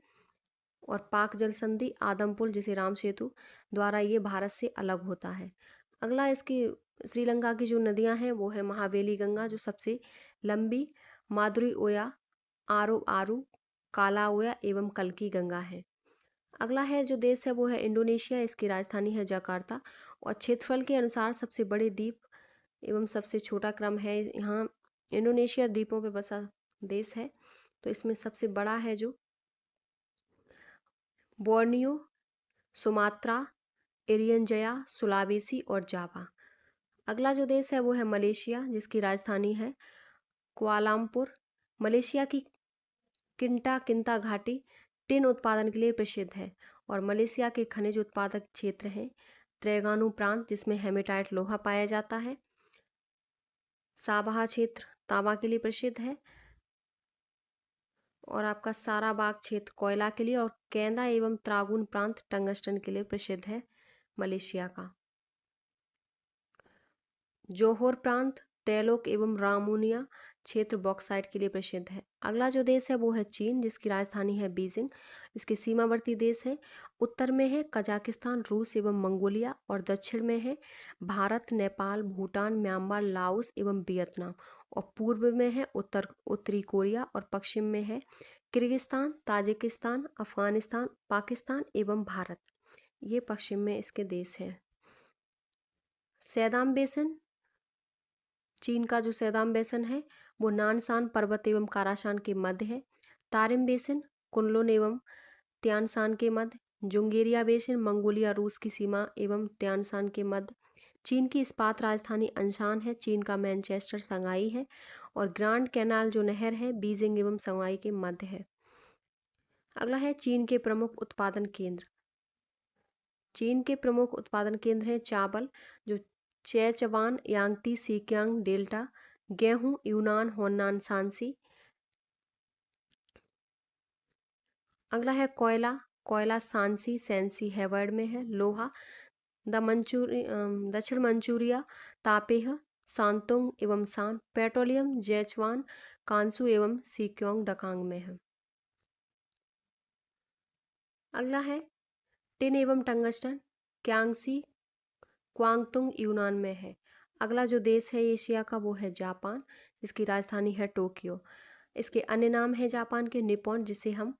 और पाक जल संधि, आदमपुर, जिसे राम सेतु द्वारा ये भारत से अलग होता है। अगला इसकी श्रीलंका की जो नदियां हैं वो है महावेली गंगा, जो सबसे लंबी, माधुरी ओया, आरो आरू, काला ओया एवं कल्की गंगा है। अगला है जो देश है वो है इंडोनेशिया, इसकी राजधानी है जकार्ता। और क्षेत्रफल के अनुसार सबसे बड़े द्वीप एवं सबसे छोटा क्रम है यहाँ। इंडोनेशिया द्वीपों पे बसा देश है। तो इसमें सबसे बड़ा है जो बोर्नियो, सुमात्रा, इरियन जया, सुलावेसी और जावा। अगला जो देश है वो है मलेशिया, जिसकी राजधानी है कुआलालंपुर। मलेशिया की किंटा किंता घाटी टिन उत्पादन के लिए प्रसिद्ध है। और मलेशिया के खनिज उत्पादक क्षेत्र हैं त्रेगानु प्रांत, जिसमें हेमेटाइट लोहा पाया जाता है। साबाहा क्षेत्र तांबा के लिए प्रसिद्ध है। और आपका साराबाग क्षेत्र कोयला के लिए। और कैंदा एवं त्रागुन प्रांत टंगस्टन के लिए प्रसिद्ध है मलेशिया का। जोहोर प्रांत तैलोक एवं रामूनिया क्षेत्र बॉक्साइट के लिए प्रसिद्ध है। अगला जो देश है वो है चीन, जिसकी राजधानी है बीजिंग। इसके सीमावर्ती देश हैं, उत्तर में है कजाकिस्तान, रूस एवं मंगोलिया, और दक्षिण में है भारत, नेपाल, भूटान, म्यांमार, लाओस एवं वियतनाम, और पूर्व में है उत्तरी कोरिया, और पश्चिम में है किर्गिस्तान, ताजिकिस्तान, अफगानिस्तान, पाकिस्तान एवं भारत। ये पश्चिम में इसके देश हैं। सैदाम बेसिन, चीन का जो सैदाम बेसिन है वो नानसान पर्वत एवं काराशान के मध्य है। तारिम बेसिन कुनलुन एवं त्यानसान के मध्य। जुंगेरिया बेसिन मंगोलिया, रूस की सीमा एवं त्यानसान के मध्य। चीन की इस्पात राजधानी अंशान है। चीन का मैनचेस्टर संगाई है। और ग्रांड कैनाल जो नहर है बीजिंग एवं संगाई के मध्य है। अगला है चीन के प्रमुख उत्पादन केंद्र। चीन के प्रमुख उत्पादन केंद्र हैं चावल, जो चेचवान, यांगती, सीकियांग डेल्टा, गेहूं, यूनान, होन्नान, शांसी। अगला है कोयला। कोयला शांसी, सैंसी हेवर्ड में है। लोहा दक्षिण मंचूरिया, तापेह, सांतुंग एवं शान। पेट्रोलियम जेचवान, कांसू एवं सीक्योंग डकांग में है। अगला है टिन एवं टंगस्टन, क्यांगसी, क्वांगतुंग यूनान में है। अगला जो देश है एशिया का वो है जापान, जिसकी राजधानी है टोक्यो। इसके अन्य नाम है जापान के निप्पॉन, जिसे हम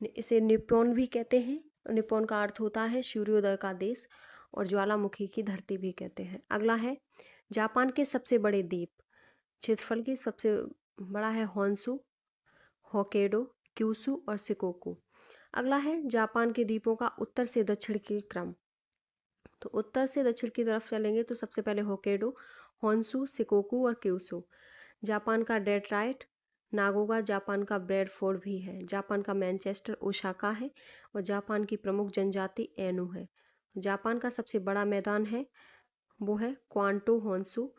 इसे निप्पॉन भी कहते हैं। निप्पॉन का अर्थ होता है सूर्योदय का देश, और ज्वालामुखी की धरती भी कहते हैं। अगला है जापान के सबसे बड़े द्वीप। क्षेत्रफल की सबसे बड़ा है होन्शु, होक्काइडो, क्यूशू और शिकोकू। अगला है जापान के द्वीपों का उत्तर से दक्षिण के क्रम। तो उत्तर से दक्षिण की तरफ चलेंगे तो सबसे पहले होक्काइडो, होन्शु, शिकोकू और क्यूशू। जापान का डेट्रॉइट, नागोगा जापान का ब्रैडफोर्ड भी है। जापान का मैनचेस्टर ओसाका है। और जापान की प्रमुख जनजाति एनु है। जापान का सबसे बड़ा मैदान है वो है क्वांटो, होन्शु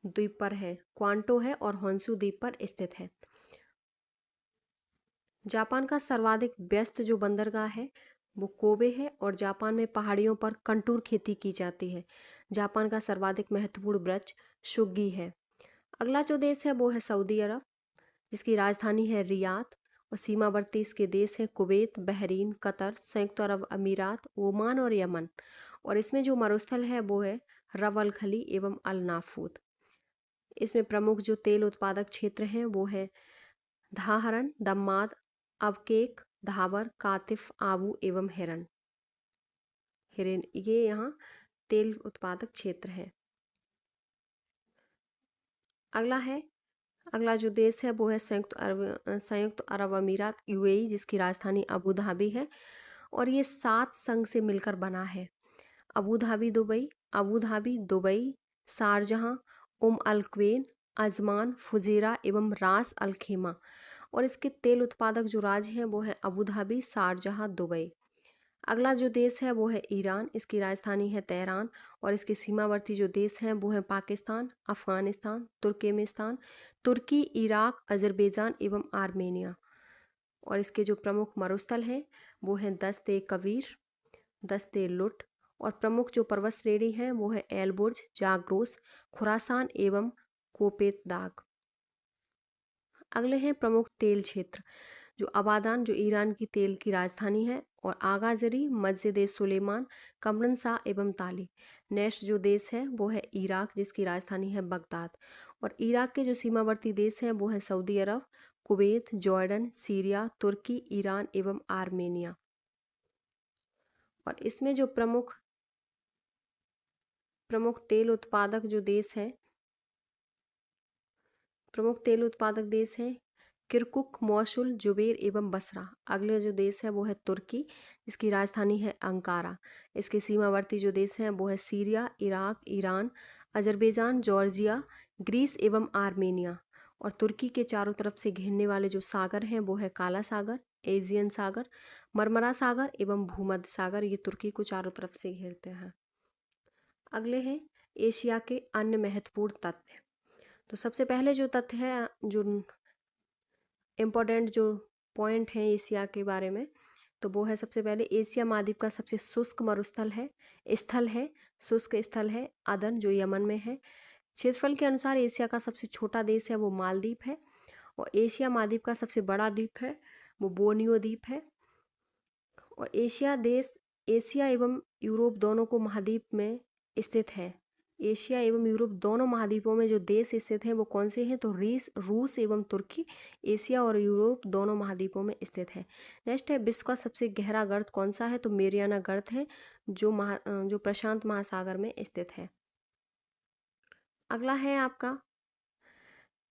द्वीप पर है। क्वांटो है और होन्शु द्वीप पर स्थित है। जापान का सर्वाधिक व्यस्त जो बंदरगाह है वो कोबे है, और जापान में पहाड़ियों पर कंटूर खेती की जाती है। जापान का सर्वाधिक महत्वपूर्ण वृक्ष शुगी है। अगला जो देश है वो है सऊदी अरब, जिसकी राजधानी है रियाद, और सीमावर्ती इसके देश हैं कुवैत, बहरीन, कतर, संयुक्त अरब अमीरात, ओमान और यमन। और इसमें जो मरुस्थल है वो है रब अल खली एवं अल नाफूद। इसमें प्रमुख जो तेल उत्पादक क्षेत्र हैं वो है धाहरन, दम्माद, अबकेक, धावर, कातिफ, आबू एवं हिरन, ये यहाँ तेल उत्पादक क्षेत्र है। अगला जो देश है वो है संयुक्त अरब अमीरात यूएई, जिसकी राजधानी अबू धाबी है। और ये 7 संघ से मिलकर बना है। अबू धाबी दुबई, शारजहां, अल क्वेन, अजमान, फुजेरा एवं रास अल खेमा। और इसके तेल उत्पादक जो राज्य हैं वो है अबू धाबी, शारजहां, दुबई। अगला जो देश है वो है ईरान, इसकी राजधानी है तेहरान। और इसके सीमावर्ती जो देश हैं वो हैं पाकिस्तान, अफगानिस्तान, तुर्कमेनिस्तान, तुर्की, इराक, अजरबैजान एवं आर्मेनिया। और इसके जो प्रमुख मरुस्थल हैं वो हैं दस्ते कबीर, दस्ते लुट। और प्रमुख जो पर्वत श्रेणी है वो है एलबुर्ज, जाग्रोस, खुरासान एवं कोपेत दाग। अगले हैं प्रमुख तेल क्षेत्र। जो अबादान जो ईरान की तेल की राजधानी है, और आगाजरी, मस्जिद सुलेमान, कमरन शाह एवं ताली। नेक्स्ट जो देश है वो है इराक, जिसकी राजधानी है बगदाद। और इराक के जो सीमावर्ती देश हैं वो है सऊदी अरब, कुवैत, जॉर्डन, सीरिया, तुर्की, ईरान एवं आर्मेनिया। और इसमें जो प्रमुख तेल उत्पादक जो देश है, प्रमुख तेल उत्पादक देश हैं किरकुक, मौसुल, जुबैर एवं बसरा। अगले जो देश है वो है तुर्की, जिसकी राजधानी है अंकारा। इसके सीमावर्ती जो देश हैं वो है Syria, Iraq, Iran, Azerbaijan, Georgia, Greece एवं आर्मेनिया। और तुर्की के चारों तरफ से घिरने वाले जो सागर हैं वो है काला सागर, एजियन सागर, मरमरा सागर एवं भूमध्य सागर। ये तुर्की को चारों तरफ से घेरते हैं। अगले हैं एशिया के अन्य महत्वपूर्ण तथ्य। तो सबसे पहले जो तथ्य है, जो इम्पोर्टेंट जो पॉइंट है एशिया के बारे में, तो वो है सबसे पहले एशिया महाद्वीप का सबसे शुष्क मरुस्थल है शुष्क स्थल है अदन, जो यमन में है। क्षेत्रफल के अनुसार एशिया का सबसे छोटा देश है वो मालदीव है, और एशिया महाद्वीप का सबसे बड़ा द्वीप है वो बोर्नियो द्वीप है। और एशिया एवं यूरोप दोनों को महाद्वीप में स्थित है। एशिया एवं यूरोप दोनों महाद्वीपों में जो देश स्थित हैं वो कौन से हैं? तो रूस एवं तुर्की एशिया और यूरोप दोनों महाद्वीपों में स्थित है। नेक्स्ट है, विश्व का सबसे गहरा गर्त कौन सा है? तो मेरियाना गर्त है, जो प्रशांत महासागर में स्थित है। अगला है आपका,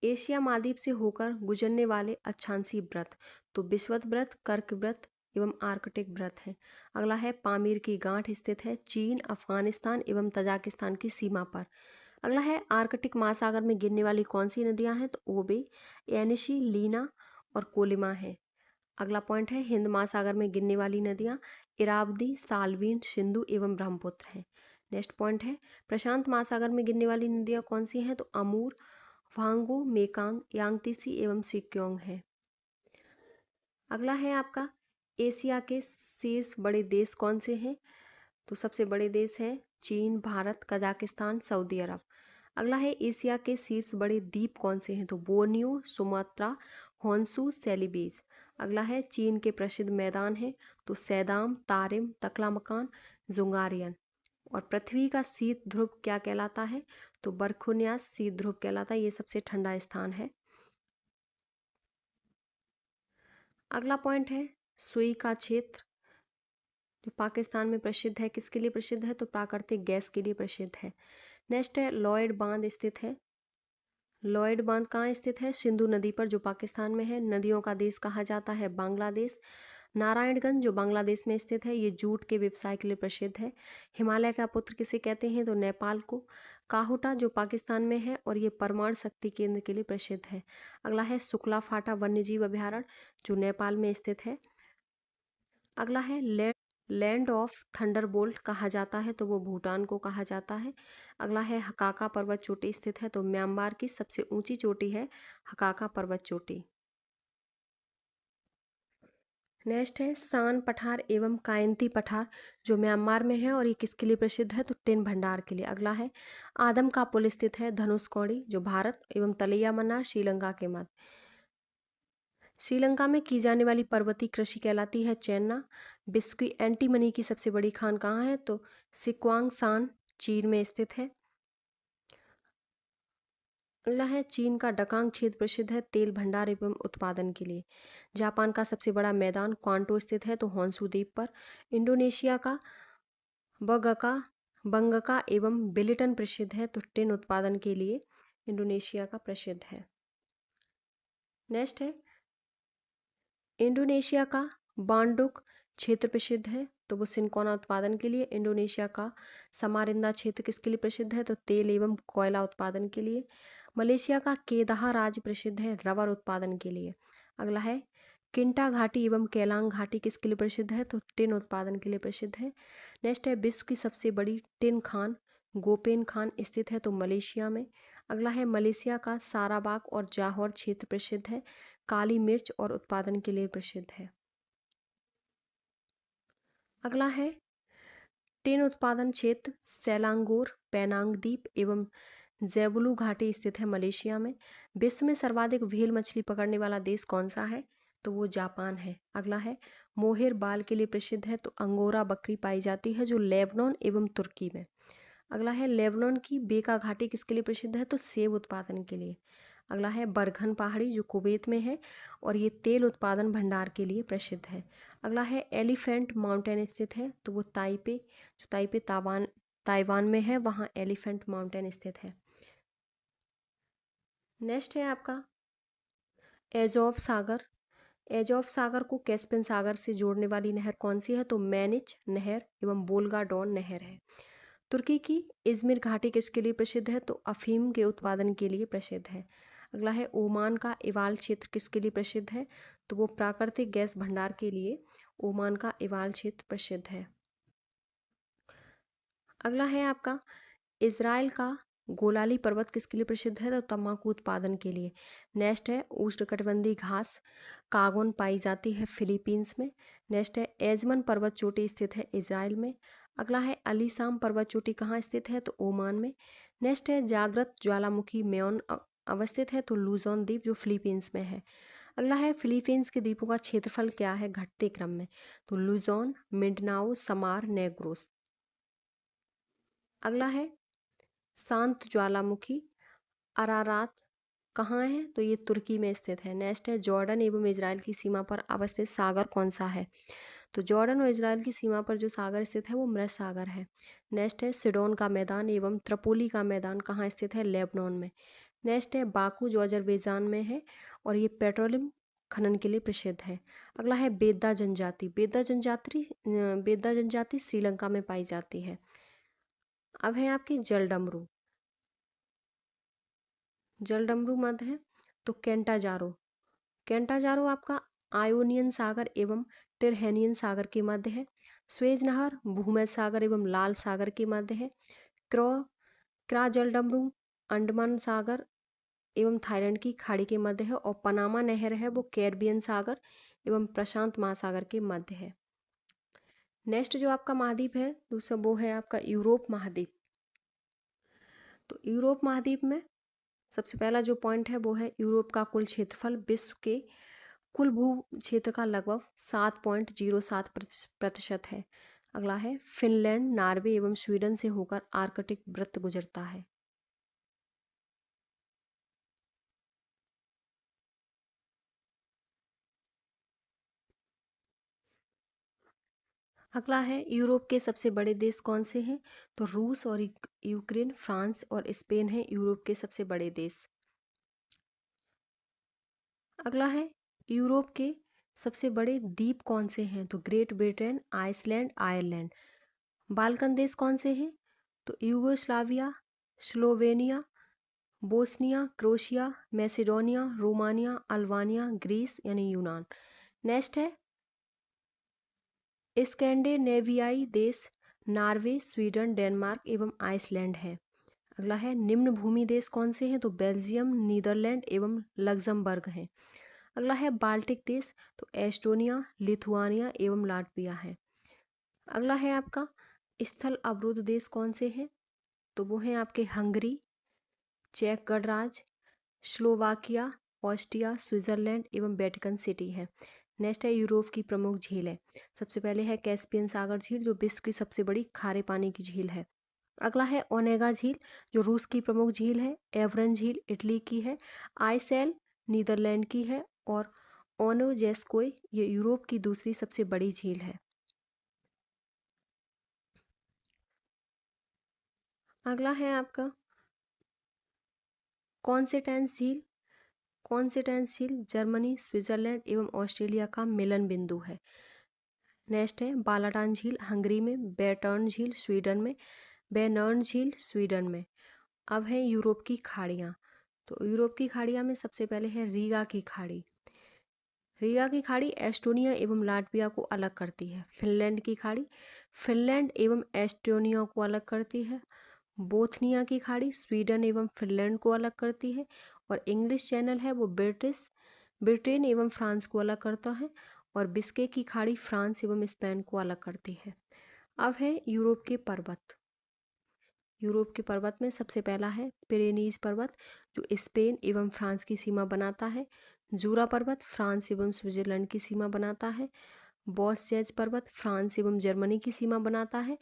एशिया महाद्वीप से होकर गुजरने वाले अक्षांशीय व्रत। तो विषुवत व्रत, कर्क व्रत एवं आर्कटिक व्रत है। अगला है, पामीर की गांठ स्थित है चीन, अफगानिस्तान एवं तजाकिस्तान की सीमा पर। अगला है, आर्कटिक महासागर में गिरने वाली कौन सी नदियां हैं? तो ओबे, एनिशी, लीना और कोलिमा है। अगला पॉइंट है, हिंद महासागर में गिरने वाली नदियां इरावदी, साल्वीन, सिंधु एवं ब्रह्मपुत्र है। नेक्स्ट पॉइंट है, प्रशांत महासागर में गिरने वाली नदियां कौन सी हैं? तो अमूर, वांगो, मेकांग, यांगतीसी एवं सिक्योंग है। अगला है आपका, एशिया के शीर्ष बड़े देश कौन से हैं? तो सबसे बड़े देश हैं चीन, भारत, कजाकिस्तान, सऊदी अरब। अगला है, एशिया के शीर्ष बड़े द्वीप कौन से हैं? तो बोर्नियो, सुमात्रा, होन्शु, सेलिबेज। अगला है, चीन के प्रसिद्ध मैदान हैं तो सैदाम, तारिम, तकलामकान, जुंगारियन। और पृथ्वी का शीत ध्रुव क्या कहलाता है? तो बरखुनियास शीत ध्रुव कहलाता है, ये सबसे ठंडा स्थान है। अगला पॉइंट है, सुई का क्षेत्र जो पाकिस्तान में प्रसिद्ध है, किसके लिए प्रसिद्ध है? तो प्राकृतिक गैस के लिए प्रसिद्ध है। नेक्स्ट है, लॉयड बांध स्थित है। लॉयड बांध कहाँ स्थित है? सिंधु नदी पर, जो पाकिस्तान में है। नदियों का देश कहा जाता है बांग्लादेश। नारायणगंज जो बांग्लादेश में स्थित है, ये जूट के व्यवसाय के लिए प्रसिद्ध है। हिमालय का पुत्र किसे कहते हैं? तो नेपाल को। काहुटा जो पाकिस्तान में है और ये परमाणु शक्ति केंद्र के लिए प्रसिद्ध है। अगला है, शुक्ला फाटा वन्यजीव अभ्यारण्य जो नेपाल में स्थित है। अगला है, लैंड ऑफ थंडरबोल्ट कहा जाता है तो वो भूटान को कहा जाता है। अगला है, हकाका पर्वत चोटी स्थित है तो म्यांमार की सबसे ऊंची चोटी है हकाका पर्वत चोटी। नेक्स्ट है, सान पठार एवं कायंती पठार जो म्यांमार में है और ये किसके लिए प्रसिद्ध है? तो टिन भंडार के लिए। अगला है, आदम का पुल स्थित है धनुषकोडी जो भारत एवं तलैया मन्नार श्रीलंका के मध्य। श्रीलंका में की जाने वाली पर्वतीय कृषि कहलाती है चैना। विश्व की एंटीमनी की सबसे बड़ी खान कहाँ है? तो सिक्वांग सान चीन में स्थित है। अगला है, चीन का डकांग क्षेत्र प्रसिद्ध है तेल भंडार एवं उत्पादन के लिए। जापान का सबसे बड़ा मैदान क्वांटो स्थित है तो होन्शु द्वीप पर। इंडोनेशिया का बगका बंगका एवं बिलिटन प्रसिद्ध है तो टिन उत्पादन के लिए इंडोनेशिया का प्रसिद्ध है। नेक्स्ट है, इंडोनेशिया का बांडुक क्षेत्र प्रसिद्ध है तो वो सिनकोना उत्पादन के लिए। इंडोनेशिया का समारिंदा क्षेत्र किसके लिए प्रसिद्ध है? तो तेल एवं कोयला उत्पादन के लिए। मलेशिया का केदाह राज्य प्रसिद्ध है रबर उत्पादन के लिए। अगला है, किंटा घाटी एवं केलांग घाटी किसके लिए प्रसिद्ध है? तो टिन उत्पादन के लिए प्रसिद्ध है। नेक्स्ट है, विश्व की सबसे बड़ी टिन खान गोपेन खान स्थित है तो मलेशिया में। अगला है, मलेशिया का साराबाग और जाहौर क्षेत्र प्रसिद्ध है काली मिर्च और उत्पादन के लिए प्रसिद्ध है। अगला है, टिन उत्पादन क्षेत्र सेलांगोर, पेनांग द्वीप एवं जेबुलू घाटी स्थित है मलेशिया में। विश्व में सर्वाधिक व्हेल मछली पकड़ने वाला देश कौन सा है? तो वो जापान है। अगला है, मोहेर बाल के लिए प्रसिद्ध है तो अंगोरा बकरी पाई जाती है जो लेबनान एवं तुर्की में। अगला है, लेबनान की बेका घाटी किसके लिए प्रसिद्ध है? तो सेब उत्पादन के लिए। अगला है, बरगन पहाड़ी जो कुवैत में है और ये तेल उत्पादन भंडार के लिए प्रसिद्ध है। अगला है, एलिफेंट माउंटेन स्थित है तो वो ताइपे ताइवान में है, वहाँ एलिफेंट माउंटेन स्थित है। नेक्स्ट है आपका, एजोव सागर। एजोव सागर को कैस्पियन सागर से जोड़ने वाली नहर कौन सी है? तो मैनिच नहर एवं बोल्गा डॉन नहर है। तुर्की की इजमिर घाटी किसके लिए प्रसिद्ध है? तो अफीम के उत्पादन के लिए प्रसिद्ध है। अगला है, ओमान का इवाल क्षेत्र किसके लिए प्रसिद्ध है? तो वो प्राकृतिक गैस भंडार के लिए ओमान का इवाल क्षेत्र प्रसिद्ध है। अगला है आपका, इजराइल का गोलाली पर्वत किसके लिए प्रसिद्ध है? तो तंबाकू उत्पादन के लिए। नेक्स्ट है, उष्णकटिबंधीय घास कागोन पाई जाती है फिलीपींस में। नेक्स्ट है, एजमन पर्वत चोटी स्थित है इजराइल में। अगला है, अलीसाम पर्वत चोटी कहाँ स्थित है? तो ओमान में। नेक्स्ट है जागृत ज्वालामुखी मेयोन अवस्थित है तो लूजोन द्वीप जो फिलीपींस में है। अगला है फिलीपींस के द्वीपों का क्षेत्रफल क्या है घटते क्रम में, तो लूजोन, मिंडनाओ, समार, नेग्रोस। अगला है शांत ज्वालामुखी अरारात कहाँ है, तो ये तुर्की में स्थित है। नेक्स्ट है जॉर्डन एवं इजराइल की सीमा पर अवस्थित सागर कौन सा है, तो जॉर्डन और इजराइल की सीमा पर जो सागर स्थित है वो मृत सागर है। नेक्स्ट है सिडोन का मैदान एवं त्रिपोली का मैदान कहाँ स्थित है, लेबनान में। नेक्स्ट है बाकू जो अजरबैजान में है और ये पेट्रोलियम खनन के लिए प्रसिद्ध है। अगला है बेदा जनजाति। बेदा जनजाति श्रीलंका में पाई जाती है। अब है आपकी जलडमरू। जलडमरू मध्य है तो कैंटाजारो आपका आयोनियन सागर एवं टिरहेनियन सागर के मध्य है। स्वेज नहर भूमध्य सागर एवं लाल सागर के मध्य है। क्रो क्रा जलडमरू अंडमान सागर एवं थाईलैंड की खाड़ी के मध्य है। और पनामा नहर है वो कैरिबियन सागर एवं प्रशांत महासागर के मध्य है। नेक्स्ट जो आपका महाद्वीप है दूसरा वो है आपका यूरोप महाद्वीप। तो यूरोप महाद्वीप में सबसे पहला जो पॉइंट है वो है यूरोप का कुल क्षेत्रफल विश्व के कुल भू क्षेत्र का लगभग 7.07% है। अगला है फिनलैंड, नॉर्वे एवं स्वीडन से होकर आर्कटिक वृत्त गुजरता है। अगला है यूरोप के सबसे बड़े देश कौन से हैं, तो रूस और यूक्रेन, फ्रांस और स्पेन है यूरोप के सबसे बड़े देश। अगला है यूरोप के सबसे बड़े द्वीप कौन से हैं, तो Great Britain, Iceland, Ireland. Balkan देश कौन से हैं, तो Yugoslavia, Slovenia, Bosnia, Croatia, Macedonia, Romania, Albania, Greece यानी यूनान। नेक्स्ट है स्कैंडिनेवियाई देश नॉर्वे, स्वीडन, डेनमार्क एवं आइसलैंड है। अगला है निम्न भूमि देश कौन से हैं, तो बेल्जियम, नीदरलैंड एवं लग्जमबर्ग हैं। अगला है बाल्टिक देश, तो एस्टोनिया, लिथुआनिया एवं लाटविया है। अगला है आपका स्थल अवरुद्ध देश कौन से हैं, तो वो हैं आपके हंगरी, चेक गणराज्य, स्लोवाकिया, ऑस्ट्रिया, स्विट्जरलैंड एवं वेटिकन सिटी है। नेक्स्ट है यूरोप की प्रमुख झीलें। सबसे पहले है कैस्पियन सागर झील जो विश्व की सबसे बड़ी खारे पानी की झील है। अगला है ओनेगा झील जो रूस की प्रमुख झील है। एवरन झील इटली की है। आइसेल नीदरलैंड की है। और ओनोजेस्कोय ये यूरोप की दूसरी सबसे बड़ी झील है। अगला है आपका कॉन्सेटेंस झील। कॉन्सेटेंस झील जर्मनी, स्विट्जरलैंड एवं ऑस्ट्रेलिया का मिलन बिंदु है। नेक्स्ट है बालाटान झील हंगरी में, बेटर्न झील स्वीडन में, बेनर्न झील स्वीडन में। अब है यूरोप की खाड़ियाँ। तो यूरोप की खाड़ियाँ में सबसे पहले है रीगा की खाड़ी। रीगा की खाड़ी एस्टोनिया एवं लाटविया को अलग करती है। फिनलैंड की खाड़ी फिनलैंड एवं एस्टोनिया को अलग करती है। बोथनिया की खाड़ी स्वीडन एवं फिनलैंड को अलग करती है। और इंग्लिश चैनल है वो ब्रिटेन एवं फ्रांस को अलग करता है। और बिस्के की खाड़ी फ्रांस एवं स्पेन को अलग करती है। अब है यूरोप के पर्वत। यूरोप के पर्वत में सबसे पहला है पिरेनीज पर्वत जो स्पेन एवं फ्रांस की सीमा बनाता है। जूरा पर्वत फ्रांस एवं स्विट्जरलैंड की सीमा बनाता है। बॉसजेज पर्वत फ्रांस एवं जर्मनी की सीमा बनाता है।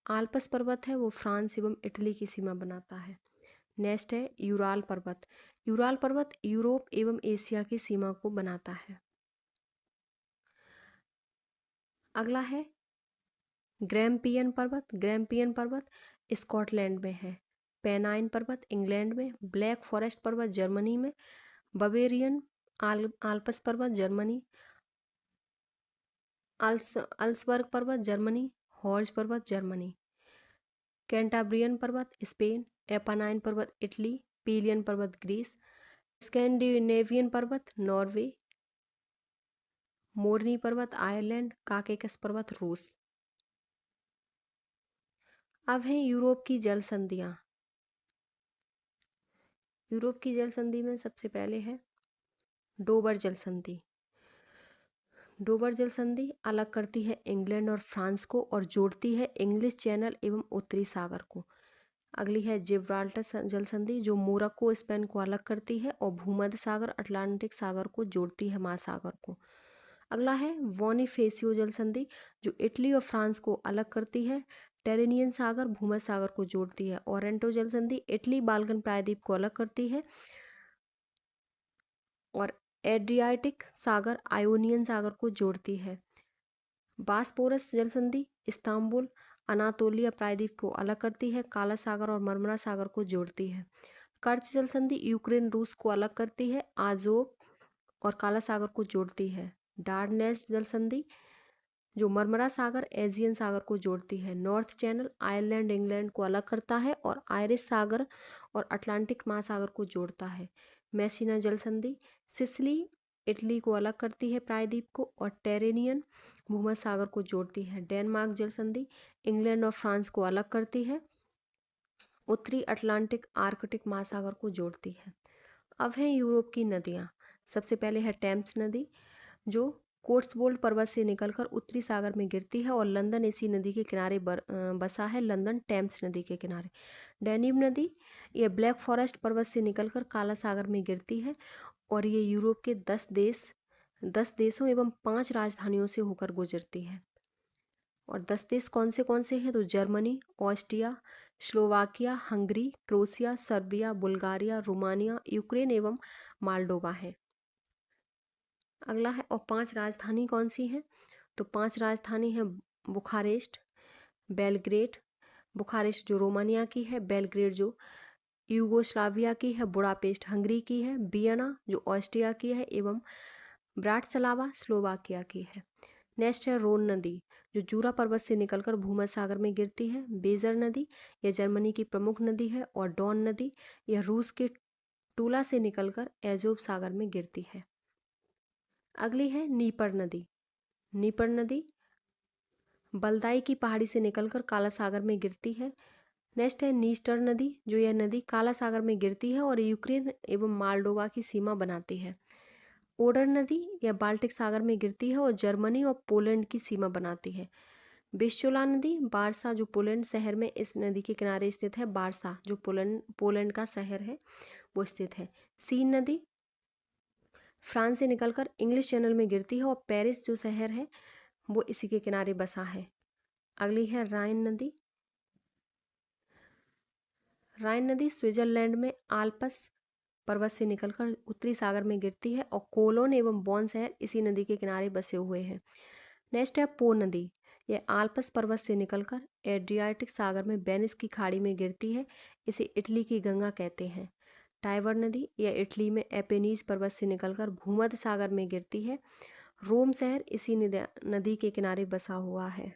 आल्पस पर्वत है वो फ्रांस एवं इटली की सीमा बनाता है। नेक्स्ट है यूराल पर्वत। यूराल पर्वत यूरोप एवं एशिया की सीमा को बनाता है। अगला है ग्रैम्पियन पर्वत। ग्रैम्पियन पर्वत स्कॉटलैंड में है। पेनाइन पर्वत इंग्लैंड में। ब्लैक फॉरेस्ट पर्वत जर्मनी में। बवेरियन आल्पस पर्वत जर्मनी। अल्सबर्ग पर्वत जर्मनी। हॉर्ज पर्वत जर्मनी। कैंटाब्रियन पर्वत स्पेन। एपानाइन पर्वत इटली। पीलियन पर्वत ग्रीस। स्कैंडिनेवियन पर्वत नॉर्वे। मोरनी पर्वत आयरलैंड। काकेकस पर्वत रूस। अब हैं यूरोप की जल संधियाँ। यूरोप की जल संधि में सबसे पहले है डोबर जल संधि। डोबर जल संधि अलग करती है इंग्लैंड और फ्रांस को और जोड़ती है इंग्लिश चैनल एवं उत्तरी सागर को। अगली है जिब्राल्टर जल संधि, जो मोरक्को स्पेन को अलग करती है और भूमध्य सागर अटलांटिक सागर को जोड़ती है महासागर को। अगला है बोनिफेसियो जल संधि, जो इटली और फ्रांस को अलग करती है। टेरेनियन सागर भूमध्य सागर को जोड़ती है। ओरेंटो जल संधि इटली बाल्कन प्रायद्वीप को अलग करती है और एड्रियाटिक सागर आयोनियन सागर को जोड़ती है। बास्पोरस जल संधि इस्तांबुल अनातोलिया प्रायद्वीप को अलग करती है। काला सागर और मरमरा सागर को जोड़ती है। कर्च जल संधि यूक्रेन रूस को अलग करती है। आजोव और काला सागर को जोड़ती है। डार्डनेस जल संधि जो मरमरा सागर एजियन सागर को जोड़ती है। नॉर्थ चैनल आयरलैंड इंग्लैंड को अलग करता है और आयरिश सागर और अटलांटिक महासागर को जोड़ता है। मैसीना जल संधि सिसिली इटली को अलग करती है प्रायद्वीप को और टेरेनियन भूमध्य सागर को जोड़ती है। डेनमार्क जल संधि इंग्लैंड और फ्रांस को अलग करती है, उत्तरी अटलांटिक आर्कटिक महासागर को जोड़ती है। अब हैं यूरोप की नदियाँ। सबसे पहले है टेम्स नदी, जो कोट्सवोल्ड पर्वत से निकलकर उत्तरी सागर में गिरती है और लंदन इसी नदी के किनारे बसा है। लंदन टेम्स नदी के किनारे। डैन्यूब नदी यह ब्लैक फॉरेस्ट पर्वत से निकलकर काला सागर में गिरती है और ये यूरोप के 10 देशों एवं 5 राजधानियों से होकर गुजरती है। और 10 देश कौन से हैं? तो Germany, Austria, Slovakia, Hungary, Croatia, Serbia, Bulgaria, Romania, Ukraine एवं माल्डोवा है। अगला है और 5 राजधानी कौन सी हैं? तो 5 राजधानी हैं बुखारेस्ट, बेलग्रेड, बुखारेस्ट जो रोमानिया की है, बेलग्रेड जो यूगोस्लाविया की है, बुडापेस्ट हंगरी की है, वियना जो ऑस्ट्रिया की है एवं ब्राटिस्लावा स्लोवाकिया की है। नेक्स्ट है रोन नदी, जो जूरा पर्वत से निकलकर भूमध्य सागर में गिरती है। बेजर नदी यह जर्मनी की प्रमुख नदी है और डॉन नदी यह रूस के टूला से निकलकर एजोव सागर में गिरती है। अगली है नीपर नदी। नीपर नदी बलदाई की पहाड़ी से निकलकर काला सागर में गिरती है। नेक्स्ट है नीस्टर नदी, जो यह नदी काला सागर में गिरती है और यूक्रेन एवं माल्डोवा की सीमा बनाती है। ओडर नदी यह बाल्टिक सागर में गिरती है और जर्मनी और पोलैंड की सीमा बनाती है। विस्चोला नदी बारसा जो पोलैंड शहर में इस नदी के किनारे स्थित है। बारसा जो पोलैंड का शहर है वो स्थित है। सीन नदी फ्रांस से निकलकर इंग्लिश चैनल में गिरती है और पेरिस जो शहर है वो इसी के किनारे बसा है। अगली है राइन नदी। राइन नदी स्विट्जरलैंड में आल्प्स पर्वत से निकलकर उत्तरी सागर में गिरती है और कोलोन एवं बॉन शहर इसी नदी के किनारे बसे हुए हैं। नेक्स्ट है पो नदी, यह आल्प्स पर्वत से निकलकर एड्रियाटिक सागर में वेनिस की खाड़ी में गिरती है। इसे इटली की गंगा कहते हैं। टाइबर नदी यह इटली में एपेनीज पर्वत से निकलकर भूमध्य सागर में गिरती है। रोम शहर इसी नदी के किनारे बसा हुआ है।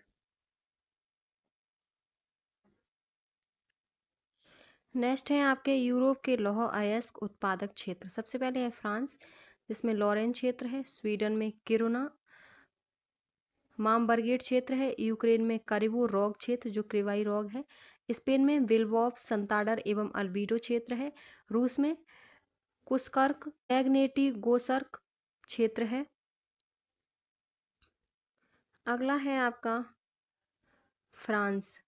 नेक्स्ट है आपके यूरोप के लौह अयस्क उत्पादक क्षेत्र। सबसे पहले है फ्रांस, जिसमें लॉरेन क्षेत्र है। स्वीडन में किरुना मामबर्गेट क्षेत्र है। यूक्रेन में करिवो रॉग क्षेत्र जो क्रिवाई रॉग है। स्पेन में विल्वॉफ संताडर एवं अल्बीडो क्षेत्र है। रूस में कुस्कर्क मैग्नेटी गोसर्क क्षेत्र है। अगला है आपका फ्रांस।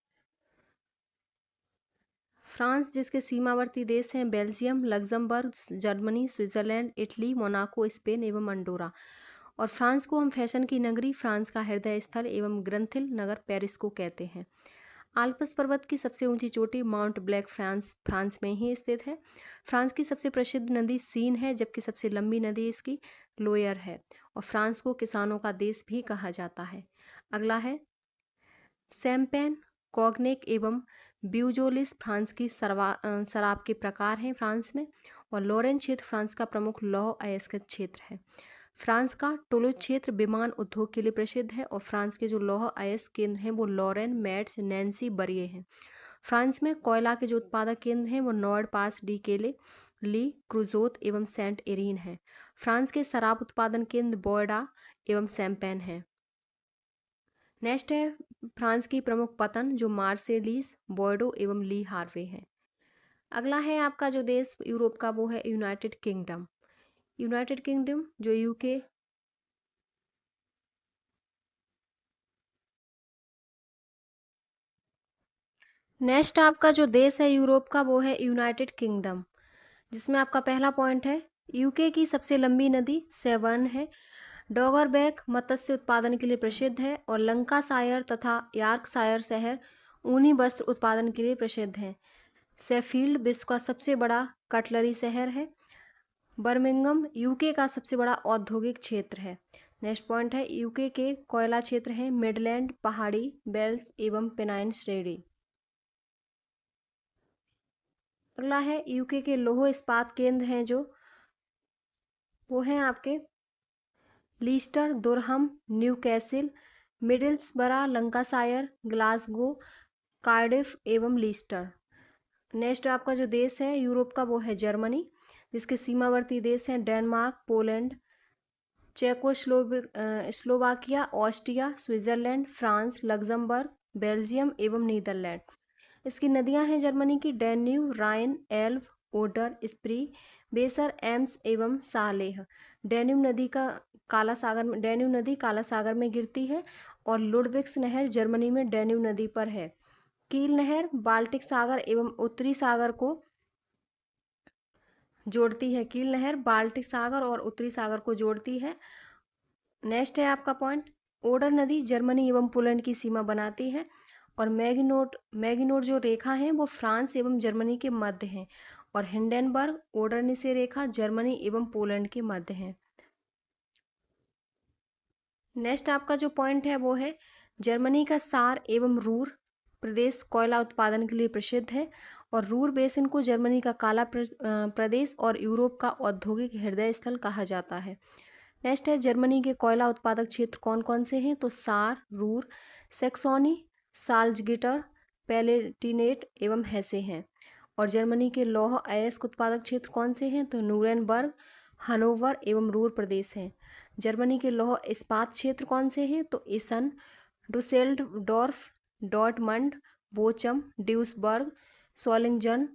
फ्रांस जिसके सीमावर्ती देश हैं Belgium, Luxembourg, Germany, Switzerland, Italy, Monaco, Spain एवं अंडोरा। और फ्रांस को हम फैशन की नगरी, फ्रांस का हृदय स्थल एवं ग्रंथिल नगर पेरिस को कहते हैं। आल्प्स पर्वत की सबसे ऊंची चोटी माउंट ब्लैक फ्रांस में ही स्थित है। फ्रांस की सबसे प्रसिद्ध नदी सीन है, जबकि सबसे लंबी नदी इसकी लोयर है। और फ्रांस को किसानों का देश भी कहा जाता है। अगला है शैम्पेन, कॉग्नेक एवं ब्यूजोलिस फ्रांस की शराब के प्रकार हैं फ्रांस में। और लॉरेन क्षेत्र फ्रांस का प्रमुख लौह अयस्क क्षेत्र है। फ्रांस का टुलूज क्षेत्र विमान उद्योग के लिए प्रसिद्ध है और फ्रांस के जो लौह अयस्क केंद्र हैं वो लॉरेन, मेट्स, नैन्सी, बरिए हैं। फ्रांस में कोयला के जो उत्पादक केंद्र हैं वो नॉर्ड पास डी केले, ली, क्रूजोत एवं सेंट एरीन है। फ्रांस के शराब उत्पादन केंद्र बोयडा एवं शैम्पेन है। नेक्स्ट है फ्रांस की प्रमुख पतन जो मार्सेलीस, बॉर्डो एवं ली हार्वे है। अगला है आपका जो देश यूरोप का वो है यूनाइटेड किंगडम। यूनाइटेड किंगडम जो यूके नेक्स्ट आपका जो देश है यूरोप का वो है यूनाइटेड किंगडम, जिसमें आपका पहला पॉइंट है यूके की सबसे लंबी नदी सेवन है। डॉगरबैक मत्स्य उत्पादन के लिए प्रसिद्ध है और लंकाशायर तथा यॉर्कशायर शहर ऊनी वस्त्र उत्पादन के लिए प्रसिद्ध हैं। शेफील्ड विश्व का सबसे बड़ा कटलरी शहर है। बर्मिंघम यूके का सबसे बड़ा औद्योगिक क्षेत्र है। नेक्स्ट पॉइंट है यूके के कोयला क्षेत्र है मिडलैंड, पहाड़ी, वेल्स एवं पेनाइन श्रेणी। अगला है यूके के लौह इस्पात केंद्र हैं जो वो हैं आपके Leicester, Durham, Newcastle, Middlesbrough, Lancashire, Glasgow, Cardiff एवं लीस्टर। नेक्स्ट आपका जो देश है यूरोप का वो है जर्मनी, जिसके सीमावर्ती देश हैं Denmark, Poland, Slovakia, Austria, Switzerland, France, Luxembourg, Belgium एवं नीदरलैंड। इसकी नदियां हैं जर्मनी की डैन्यूब, राइन, एल्व, ओडर, स्प्री, बेसर, एम्स एवं सालेह। डैन्यूब नदी काला सागर में गिरती है और लुडविग्स नहर जर्मनी में डैन्यूब नदी पर है। कील नहर बाल्टिक सागर एवं उत्तरी सागर को जोड़ती है। कील नहर बाल्टिक सागर और उत्तरी सागर को जोड़ती है। नेक्स्ट है आपका पॉइंट ओडर नदी जर्मनी एवं पोलैंड की सीमा बनाती है और मैगिनोट जो रेखा है वो फ्रांस एवं जर्मनी के मध्य है और हिंडेनबर्ग ओडरनिसे रेखा जर्मनी एवं पोलैंड के मध्य है। नेक्स्ट आपका जो पॉइंट है वो है जर्मनी का सार एवं रूर प्रदेश कोयला उत्पादन के लिए प्रसिद्ध है और रूर बेसिन को जर्मनी का काला प्रदेश और यूरोप का औद्योगिक हृदय स्थल कहा जाता है। नेक्स्ट है जर्मनी के कोयला उत्पादक क्षेत्र कौन कौन से हैं तो सार, रूर, सेक्सोनी, साल्जगिटर, पैलेटिनेट एवं हेसे हैं। और जर्मनी के लौह अयस्क उत्पादक क्षेत्र कौन से हैं तो न्यूरेनबर्ग, हनोवर एवं रूर प्रदेश हैं। जर्मनी के लौह इस्पात क्षेत्र कौन से हैं तो एसन, डुसेल्डोर्फ, डॉर्टमंड, बोचम, ड्यूसबर्ग, सोलिंगजन,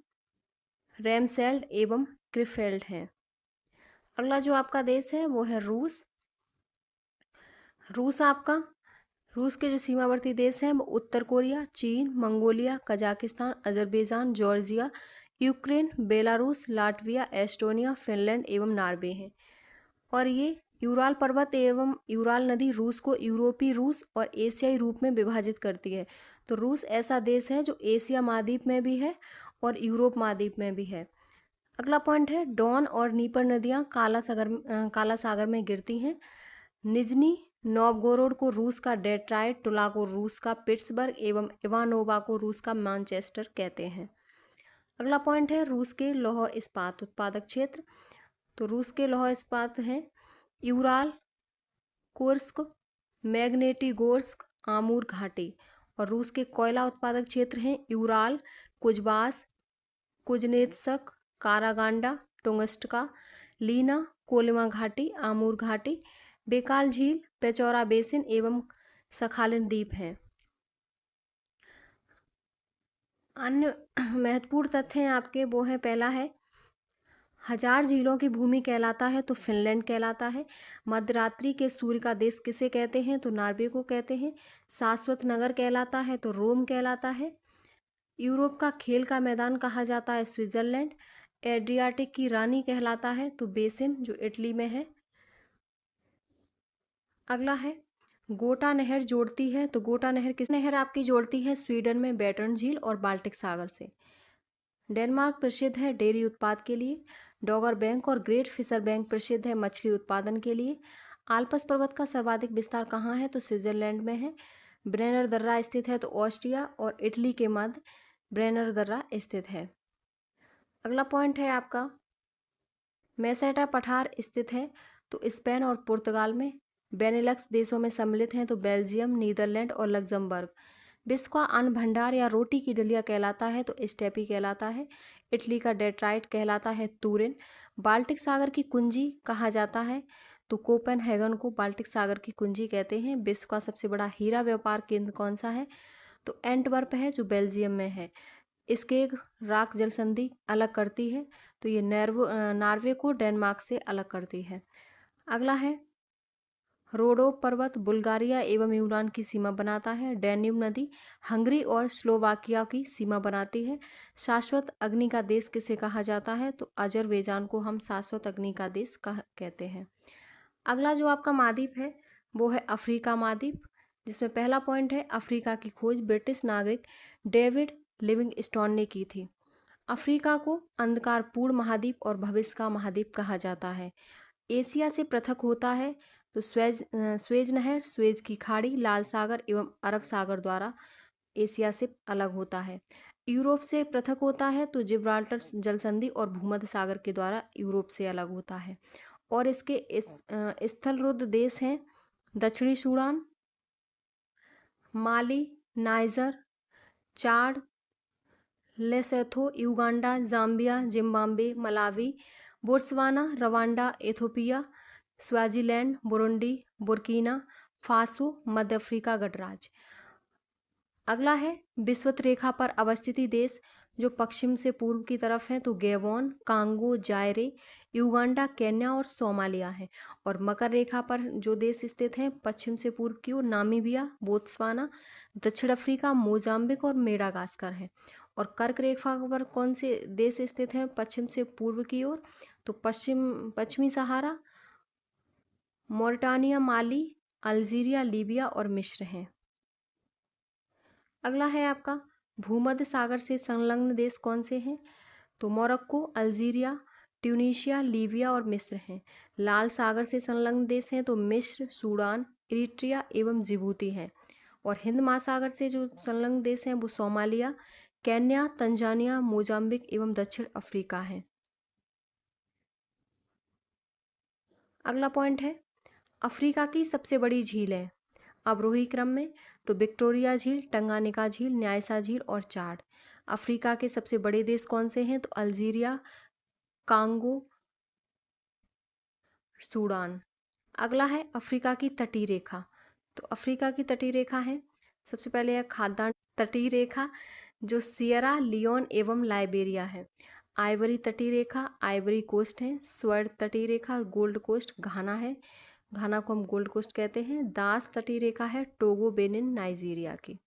रेमसेल्ड एवं क्रिफेल्ड हैं। अगला जो आपका देश है वो है रूस। रूस के जो सीमावर्ती देश हैं वो उत्तर कोरिया, चीन, Mongolia, Kazakhstan, Azerbaijan, Georgia, Ukraine, Belarus, Latvia, Estonia, Finland एवं नॉर्वे हैं। और ये यूराल पर्वत एवं यूराल नदी रूस को यूरोपीय रूस और एशियाई रूप में विभाजित करती है। तो रूस ऐसा देश है जो एशिया महाद्वीप में भी है और यूरोप महाद्वीप में भी है। अगला पॉइंट है डॉन और नीपर नदियाँ काला सागर में गिरती हैं। निजनी नोवगोरोड को रूस का डेट्राइट, टुला को रूस का पिट्सबर्ग एवं इवानोवा को रूस का मैनचेस्टर कहते हैं। अगला पॉइंट है रूस के लौह इस्पात उत्पादक क्षेत्र। तो रूस के लौह इस्पात हैं यूराल, कुर्स्क, मैग्नेटिगोर्स्क, आमूर घाटी। और रूस के कोयला उत्पादक क्षेत्र हैं Ural, Kuzbass, Kuznetsk, Karaganda, Tunguska, Lena, Kolyma घाटी, आमूर घाटी, बेकाल झील, पेचौरा बेसिन एवं सखालिन द्वीप हैं। अन्य महत्वपूर्ण तथ्य हैं आपके वो हैं पहला है हजार झीलों की भूमि कहलाता है तो फिनलैंड कहलाता है। मध्यरात्रि के सूर्य का देश किसे कहते हैं तो नॉर्वे को कहते हैं। शाश्वत नगर कहलाता है तो रोम कहलाता है। यूरोप का खेल का मैदान कहा जाता है स्विट्जरलैंड। एड्रियाटिक की रानी कहलाता है तो बेसिन जो इटली में है। अगला है गोटा नहर जोड़ती है तो गोटा नहर किस नहर आपकी जोड़ती है स्वीडन में बैटर्न झील और बाल्टिक सागर से। डेनमार्क प्रसिद्ध है डेयरी उत्पाद के लिए। डॉगर बैंक और ग्रेट फिशर बैंक प्रसिद्ध है मछली उत्पादन के लिए। आल्प्स पर्वत का सर्वाधिक विस्तार कहाँ है तो स्विट्जरलैंड में है। ब्रेनर दर्रा स्थित है तो ऑस्ट्रिया और इटली के मध्य ब्रेनर दर्रा स्थित है। अगला पॉइंट है आपका मेसेटा पठार स्थित है तो स्पेन और पुर्तगाल में। बेनेलक्स देशों में सम्मिलित हैं तो बेल्जियम, नीदरलैंड और लग्जमबर्ग। विश्व का अन्न भंडार या रोटी की डलिया कहलाता है तो स्टेपी कहलाता है। इटली का डेट्राइट कहलाता है तुरिन। बाल्टिक सागर की कुंजी कहा जाता है तो कोपेनहेगन को बाल्टिक सागर की कुंजी कहते हैं। विश्व का सबसे बड़ा हीरा व्यापार केंद्र कौन सा है तो एंटवर्प है जो बेल्जियम में है। स्केग राक जल संधि अलग करती है तो ये नॉर्वे को डेनमार्क से अलग करती है। अगला है रोडोप पर्वत बुल्गारिया एवं यूनान की सीमा बनाता है। डैन्यूब नदी हंगरी और स्लोवाकिया की सीमा बनाती है। शाश्वत अग्नि का देश किसे कहा जाता है? तो अजरबैजान को हम शाश्वत अग्नि का देश कहते हैं। अगला जो आपका महाद्वीप है वो है अफ्रीका महाद्वीप, जिसमें पहला पॉइंट है अफ्रीका की खोज ब्रिटिश नागरिक डेविड लिविंगस्टोन ने की थी। अफ्रीका को अंधकारपूर्ण महाद्वीप और भविष्य का महाद्वीप कहा जाता है। एशिया से पृथक होता है तो स्वेज नहर, स्वेज की खाड़ी, लाल सागर एवं अरब सागर द्वारा एशिया से अलग होता है। यूरोप से पृथक होता है तो जिब्राल्टर जलसंधि और भूमध्य सागर के द्वारा यूरोप से अलग होता है। और इसके स्थलरुद्ध देश हैं दक्षिणी Sudan, Mali, Niger, Chad, Lesotho, Uganda, Zambia, Zimbabwe, Malawi, Botswana, Rwanda, Ethiopia, Swaziland, Burundi, Burkina Faso, मध्य अफ्रीका गणराज्य। अगला है विषुवत रेखा पर अवस्थित देश जो पश्चिम से पूर्व की तरफ है तो गैबोन, कांगो, जायरे, युगांडा, केन्या और सोमालिया है। और मकर रेखा पर जो देश स्थित हैं पश्चिम से पूर्व की ओर नामीबिया, बोत्सवाना, दक्षिण अफ्रीका, मोजाम्बिक और मेडागास्कर है। और कर्क रेखा पर कौन से देश स्थित हैं पश्चिम से पूर्व की ओर? तो पश्चिमी सहारा, मॉरिटानिया, माली, अल्जीरिया, लीबिया और मिस्र हैं। अगला है आपका भूमध्य सागर से संलग्न देश कौन से हैं? तो मोरक्को, अल्जीरिया, ट्यूनीशिया, लीबिया और मिस्र हैं। लाल सागर से संलग्न देश हैं तो मिस्र, सूडान, इरिट्रिया एवं जिबूती है। और हिंद महासागर से जो संलग्न देश हैं वो सोमालिया, केन्या, तंजानिया, मोजाम्बिक एवं दक्षिण अफ्रीका है। अगला पॉइंट है अफ्रीका की सबसे बड़ी झीलें अवरोही क्रम में तो विक्टोरिया झील, टंगानिका झील, न्यासा झील और चाड। अफ्रीका के सबसे बड़े देश कौन से हैं? तो अल्जीरिया, कांगो, सूडान। अगला है अफ्रीका की तटीय रेखा। तो अफ्रीका की तटीय रेखा है सबसे पहले है खाद्यान्न तटीय रेखा जो सियरा लियोन एवं लाइबेरिया है। आइवरी तटीय रेखा आइवरी कोस्ट है। स्वर्ण तटीय रेखा गोल्ड कोस्ट घाना है, घाना को हम गोल्ड कोस्ट कहते हैं। दास तटीय रेखा है टोगो, बेनिन, नाइजीरिया की।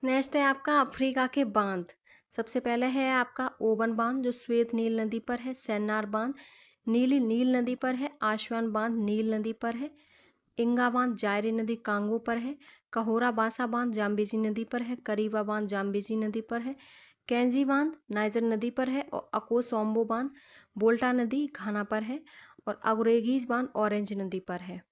नेक्स्ट है आपका अफ्रीका के बांध। सबसे पहले है आपका ओवन बांध जो श्वेत नील नदी पर है। सेन्नार बांध नीली नील नदी पर है। आश्वान बांध नील नदी पर है। इंगा बांध जायरे नदी कांगो पर है। कहोरा बासा बांध जाम्बेजी नदी पर है। करीबा बांध जाम्बेजी नदी पर है। कैंजी बांध नाइजर नदी पर है। और अकोसोम्बो बांध बोल्टा नदी घाना पर है। और अगरेगीज बांध ऑरेंज नदी पर है।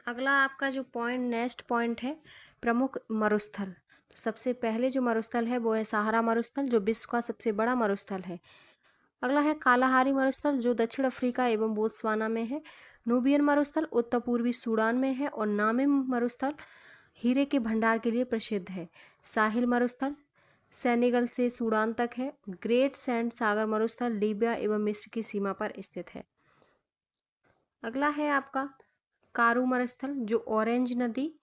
अगला आपका जो पॉइंट नेक्स्ट पॉइंट है प्रमुख मरुस्थल। तो सबसे पहले जो मरुस्थल है वो है सहारा मरुस्थल जो विश्व का सबसे बड़ा मरुस्थल है। अगला है कालाहारी मरुस्थल जो दक्षिण अफ्रीका एवं बोत्सवाना में है। नूबियन मरुस्थल उत्तर पूर्वी सूडान में है। और नामिम मरुस्थल हीरे के भंडार के लिए प्रसिद्ध है। साहिल मरुस्थल सेनेगल से सूडान तक है। ग्रेट सैंड सागर मरुस्थल लीबिया एवं मिस्र की सीमा पर स्थित है। अगला है आपका कारू मरुस्थल जो ऑरेंज नदी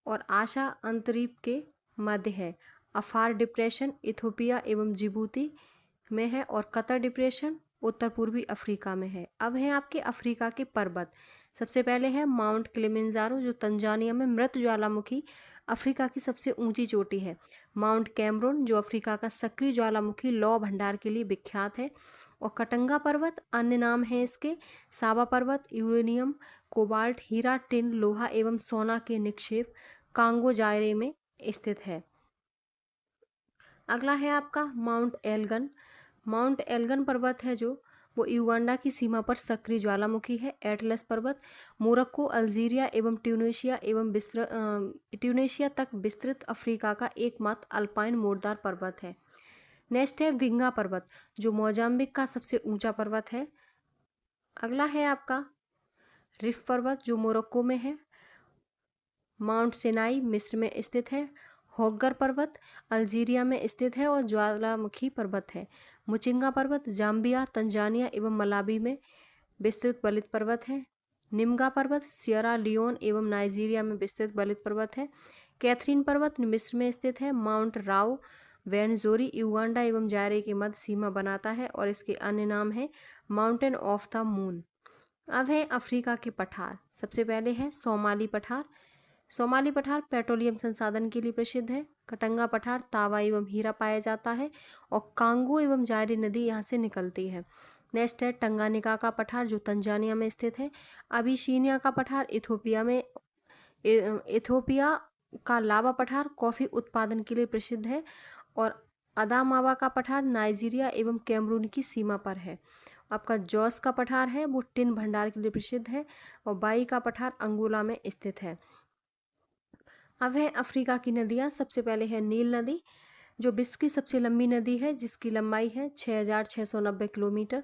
और आशा अंतरीप के मध्य है। अफार डिप्रेशन इथियोपिया एवं जिबूती में है। और कतर डिप्रेशन उत्तर पूर्वी अफ्रीका में है। अब है आपके अफ्रीका के पर्वत। सबसे पहले है माउंट किलिमंजारो जो तंजानिया में मृत ज्वालामुखी अफ्रीका की सबसे ऊंची चोटी है। माउंट कैमरून जो अफ्रीका का सक्रिय ज्वालामुखी लौ भंडार के लिए विख्यात है। और कटंगा पर्वत अन्य नाम है इसके सावा पर्वत यूरेनियम, कोबाल्ट, हीरा, टिन, लोहा एवं सोना के निक्षेप कांगो जायरे में स्थित है। अगला है आपका माउंट एल्गन। माउंट एल्गन पर्वत है जो वो युगांडा की सीमा पर सक्रिय ज्वालामुखी है। एटलस पर्वत मोरक्को, अल्जीरिया एवं ट्यूनेशिया तक विस्तृत अफ्रीका का एकमात्र अल्पाइन मोड़दार पर्वत है। नेक्स्ट है विंगा पर्वत जो मोजाम्बिक का सबसे ऊंचा पर्वत है। अगला है आपका रिफ पर्वत जो मोरक्को में है। माउंट सिनाई मिस्र में स्थित है। होग्गर पर्वत अल्जीरिया में स्थित है और ज्वालामुखी पर्वत है। मुचिंगा पर्वत जाम्बिया, तंजानिया एवं मलावी में विस्तृत बलित पर्वत है। निम्गा पर्वत सियरा लियोन एवं नाइजीरिया में विस्तृत बलित पर्वत है। कैथरीन पर्वत मिस्र में स्थित है। माउंट राव वेनजोरी युगांडा एवं जायरे के मध्य सीमा बनाता है और इसके अन्य नाम है माउंटेन ऑफ द मून। अब है अफ्रीका के पठार। सबसे पहले है सोमाली पठार। सोमाली पठार पेट्रोलियम संसाधन के लिए प्रसिद्ध है। कटंगा पठार तांबा एवं हीरा पाया जाता है और कांगो एवं जायरे नदी यहाँ से निकलती है। नेक्स्ट है टंगानिका का पठार जो तंजानिया में स्थित है। अबिशीनिया का पठार इथोपिया का लावा पठार कॉफी उत्पादन के लिए प्रसिद्ध है और अदामावा का पठार नाइजीरिया एवं कैमरून की सीमा पर है। आपका जॉस का पठार है वो टिन भंडार के लिए प्रसिद्ध है और बाई का पठार अंगोला में स्थित है। अब है अफ्रीका की नदियां। सबसे पहले है नील नदी जो विश्व की सबसे लंबी नदी है जिसकी लंबाई है 6,690 किलोमीटर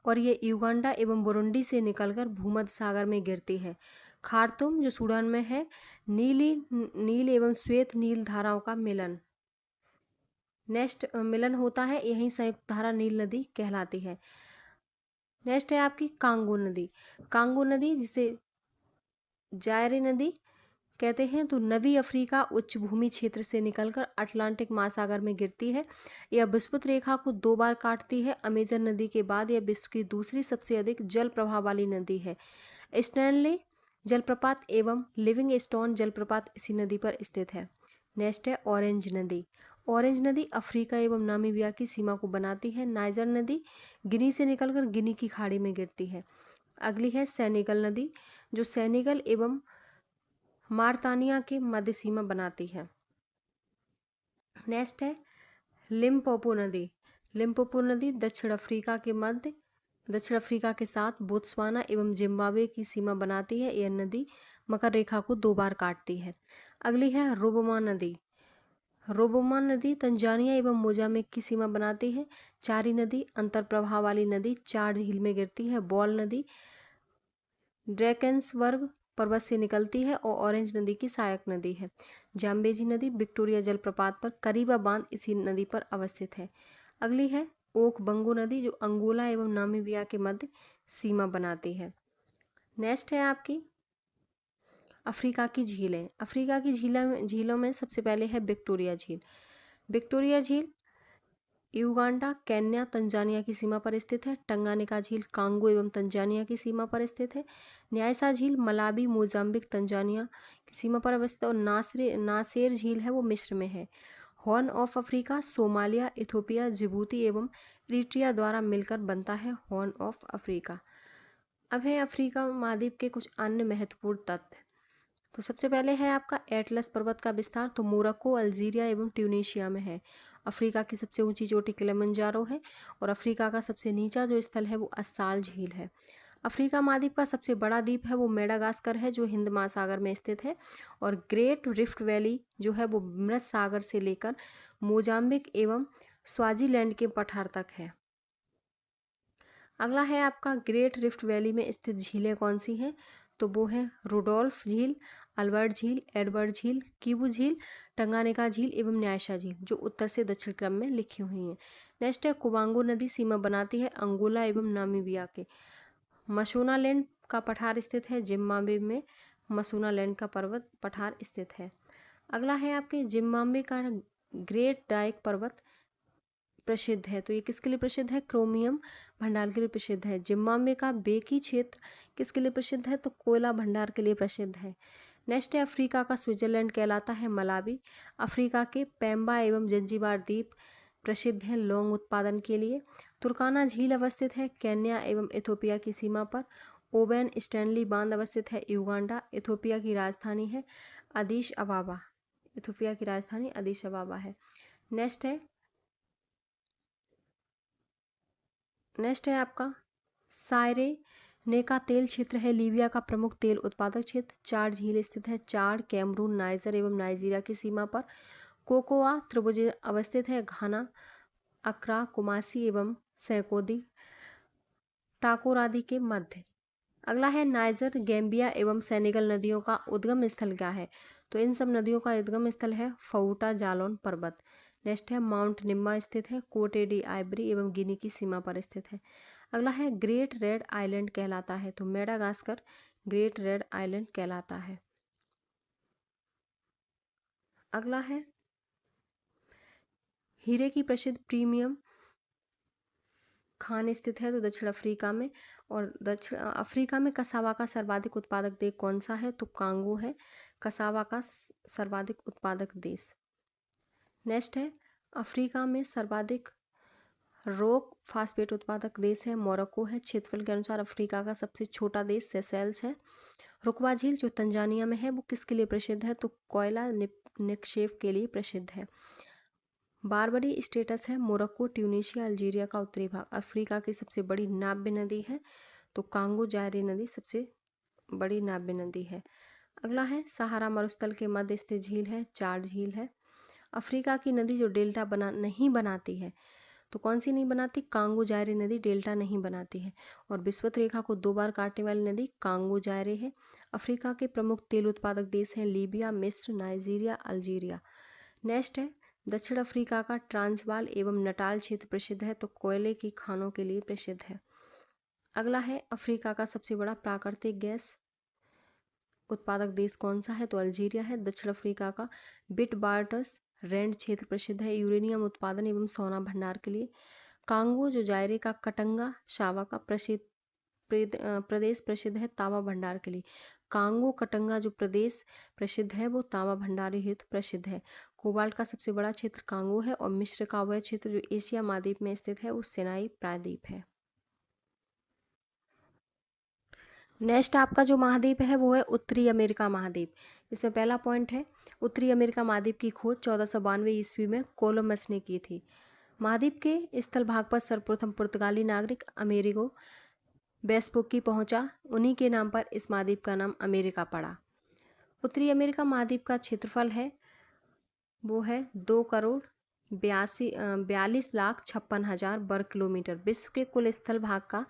और ये युगांडा एवं बुरुंडी से निकलकर भूमध्य सागर में गिरती है। खार्तूम जो सूडान में है नील एवं श्वेत नील धाराओं का मिलन मिलन होता है, यही संयुक्त धारा नील नदी कहलाती है। नेक्स्ट है आपकी कांगो नदी। कांगो नदी जिसे जायरे नदी कहते हैं तो नवी अफ्रीका उच्च भूमि क्षेत्र से निकलकर अटलांटिक महासागर में गिरती है। यह विषुवत रेखा को 2 बार काटती है। अमेजन नदी के बाद यह विश्व की दूसरी सबसे अधिक जल प्रवाह वाली नदी है। स्टैनले जलप्रपात एवं लिविंग स्टोन जलप्रपात इसी नदी पर स्थित है। नेक्स्ट है ऑरेंज नदी। ऑरेंज नदी अफ्रीका एवं नामीबिया की सीमा को बनाती है। नाइजर नदी गिनी से निकलकर गिनी की खाड़ी में गिरती है। अगली है सेनेगल नदी जो सेनेगल एवं मारतानिया के मध्य सीमा बनाती है। नेक्स्ट है लिम्पोपो नदी। लिम्पोपो नदी दक्षिण अफ्रीका के साथ बोत्सवाना एवं जिम्बाब्वे की सीमा बनाती है। यह नदी मकर रेखा को 2 बार काटती है। अगली है रोबोमा नदी। रोबोमा नदी तंजानिया एवं मोजाम्बिक की सीमा बनाती है। चारी नदी अंतर प्रवाह वाली नदी चार झील में गिरती है। बॉल नदी ड्रैकेंसबर्ग पर्वत से निकलती है और ऑरेंज नदी की सहायक नदी है। जाम्बेजी नदी विक्टोरिया जलप्रपात पर करीबा बांध इसी नदी पर अवस्थित है। अगली है ओक बंगो नदी जो अंगोला एवं नामीबिया के मध्य सीमा बनाती है। नेक्स्ट है आपकी अफ्रीका की झीलें। अफ्रीका की झीलों में सबसे पहले है विक्टोरिया झील। विक्टोरिया झील युगांडा केन्या तंजानिया की सीमा पर स्थित है। टंगानिका झील कांगो एवं तंजानिया की सीमा पर स्थित है। न्यासा झील मलावी मोजाम्बिक तंजानिया की सीमा पर अवस्थित और नासेर झील है वो मिस्र में है। Horn of Africa Somalia Ethiopia Djibouti एवं इरिट्रिया द्वारा मिलकर बनता है हॉर्न ऑफ अफ्रीका। अब है अफ्रीका महाद्वीप के कुछ अन्य महत्वपूर्ण तथ्य। तो सबसे पहले है आपका एटलस पर्वत का विस्तार तो मोरक्को अल्जीरिया एवं ट्यूनीशिया में है। अफ्रीका की सबसे ऊंची चोटी किलिमंजारो है और अफ्रीका का सबसे नीचा जो स्थल है वो अस्साल झील है। अफ्रीका महाद्वीप का सबसे बड़ा द्वीप है वो मेडागास्कर है जो हिंद महासागर में स्थित है और ग्रेट रिफ्ट वैली जो है वो मृत सागर से लेकर मोजाम्बिक एवं स्वाजीलैंड के पठार तक है। अगला है आपका ग्रेट रिफ्ट वैली में स्थित झीलें कौन सी हैं तो वो है रुडोल्फ झील अल्बर्ट झील एडवर्ड झील किवू झील टंगानिका झील एवं न्यासा झील जो उत्तर से दक्षिण क्रम में लिखी हुई हैं। नेक्स्ट है कुबांगो नदी सीमा बनाती है अंगोला एवं नामीबिया के। मसूनालैंड का पठार स्थित है जिम्बाब्वे में। मसूनालैंड का पर्वत पठार स्थित है। अगला है आपके जिम्बाब्वे का ग्रेट डाइक पर्वत प्रसिद्ध है तो ये किसके लिए प्रसिद्ध है क्रोमियम भंडार के लिए प्रसिद्ध है। जिम्बाब्वे का बेकी क्षेत्र किसके लिए प्रसिद्ध है तो कोयला भंडार के लिए प्रसिद्ध है। नेक्स्ट है अफ्रीका का स्विट्जरलैंड कहलाता है मलावी। अफ्रीका के पेम्बा एवं जंजीबार द्वीप प्रसिद्ध हैं लौंग उत्पादन के लिए। तुर्काना झील अवस्थित है केन्या एवं इथोपिया की सीमा पर। ओबेन स्टैनली बांध अवस्थित है युगांडा। इथोपिया की राजधानी है अदीस अबाबा। इथोपिया की राजधानी अदीस अबाबा है। नेक्स्ट है आपका सायरे नेका तेल क्षेत्र है लीबिया का प्रमुख तेल उत्पादक क्षेत्र। चार झील स्थित है चाड कैमरून नाइजर एवं नाइजीरिया की सीमा पर। कोकोआ त्रिभुज अवस्थित है घाना अक्रा कुमासी एवं सैकोदी टाकोर आदि के मध्य। अगला है नाइजर गैम्बिया एवं सेनेगल नदियों का उद्गम स्थल क्या है तो इन सब नदियों का उद्गम स्थल है फउटा जालौन पर्वत। नेक्स्ट है माउंट निम्बा स्थित है कोटे डी आइवरी एवं गिनी की सीमा पर स्थित है। अगला है ग्रेट रेड आइलैंड कहलाता है, तो मेडागास्कर ग्रेट रेड आइलैंड कहलाता है। अगला है हीरे की प्रसिद्ध प्रीमियम खान स्थित है, तो दक्षिण अफ्रीका में। और दक्षिण अफ्रीका में कसावा का सर्वाधिक उत्पादक देश कौन सा है, तो कांगो है कसावा का सर्वाधिक उत्पादक देश। नेक्स्ट है अफ्रीका में सर्वाधिक रॉक फास्फेट उत्पादक देश है मोरक्को है। क्षेत्रफल के अनुसार अफ्रीका का सबसे छोटा देश सेशेल्स है। रुकवा झील जो तंजानिया में है वो किसके लिए प्रसिद्ध है, तो कोयला निक्षेप के लिए प्रसिद्ध है। बारबरी स्टेटस है मोरक्को, ट्यूनीशिया, अल्जीरिया का उत्तरी भाग। अफ्रीका की सबसे बड़ी नाब्य नदी है, तो कांगो जायरे नदी सबसे बड़ी नाब्य नदी है। अगला है सहारा मरुस्थल के मध्य स्थित झील है, चाड झील है। अफ्रीका की नदी जो डेल्टा नहीं बनाती है, तो कौन सी नहीं बनाती, कांगो जायरे नदी डेल्टा नहीं बनाती है। और विषुवत रेखा को 2 बार काटने वाली नदी कांगो जायरे है। अफ्रीका के प्रमुख तेल उत्पादक देश हैं लीबिया, मिस्र, नाइजीरिया, अल्जीरिया। नेक्स्ट है दक्षिण अफ्रीका का ट्रांसवाल एवं नटाल क्षेत्र प्रसिद्ध है, तो कोयले की खानों के लिए प्रसिद्ध है। अगला है अफ्रीका का सबसे बड़ा प्राकृतिक गैस उत्पादक देश कौन सा है, तो अल्जीरिया है। दक्षिण अफ्रीका का बिटवाटर्स रैंड क्षेत्र प्रसिद्ध है यूरेनियम उत्पादन एवं सोना भंडार के लिए। कांगो जो जायरे का कटंगा शावा का प्रदेश प्रसिद्ध है तांबा भंडार के लिए। कांगो कटंगा जो प्रदेश प्रसिद्ध है वो तांबा भंडार हेतु प्रसिद्ध है। कोबाल्ट का सबसे बड़ा क्षेत्र कांगो है। और मिस्र का वह क्षेत्र जो एशिया महाद्वीप में स्थित है वो सिनाई प्रायद्वीप है। नेक्स्ट आपका जो महाद्वीप है वो है उत्तरी अमेरिका महाद्वीप। इसमें पहला पॉइंट है उत्तरी अमेरिका महाद्वीप की खोज 1492 ईस्वी में कोलंबस ने की थी। महाद्वीप के स्थल भाग पर सर्वप्रथम पुर्तगाली नागरिक अमेरिगो वेस्पुकी पहुंचा। उन्हीं के नाम पर इस महाद्वीप का नाम अमेरिका पड़ा। उत्तरी अमेरिका महाद्वीप का क्षेत्रफल है वो है 2,42,56,56,000 वर्ग किलोमीटर। विश्व के कुल स्थल भाग का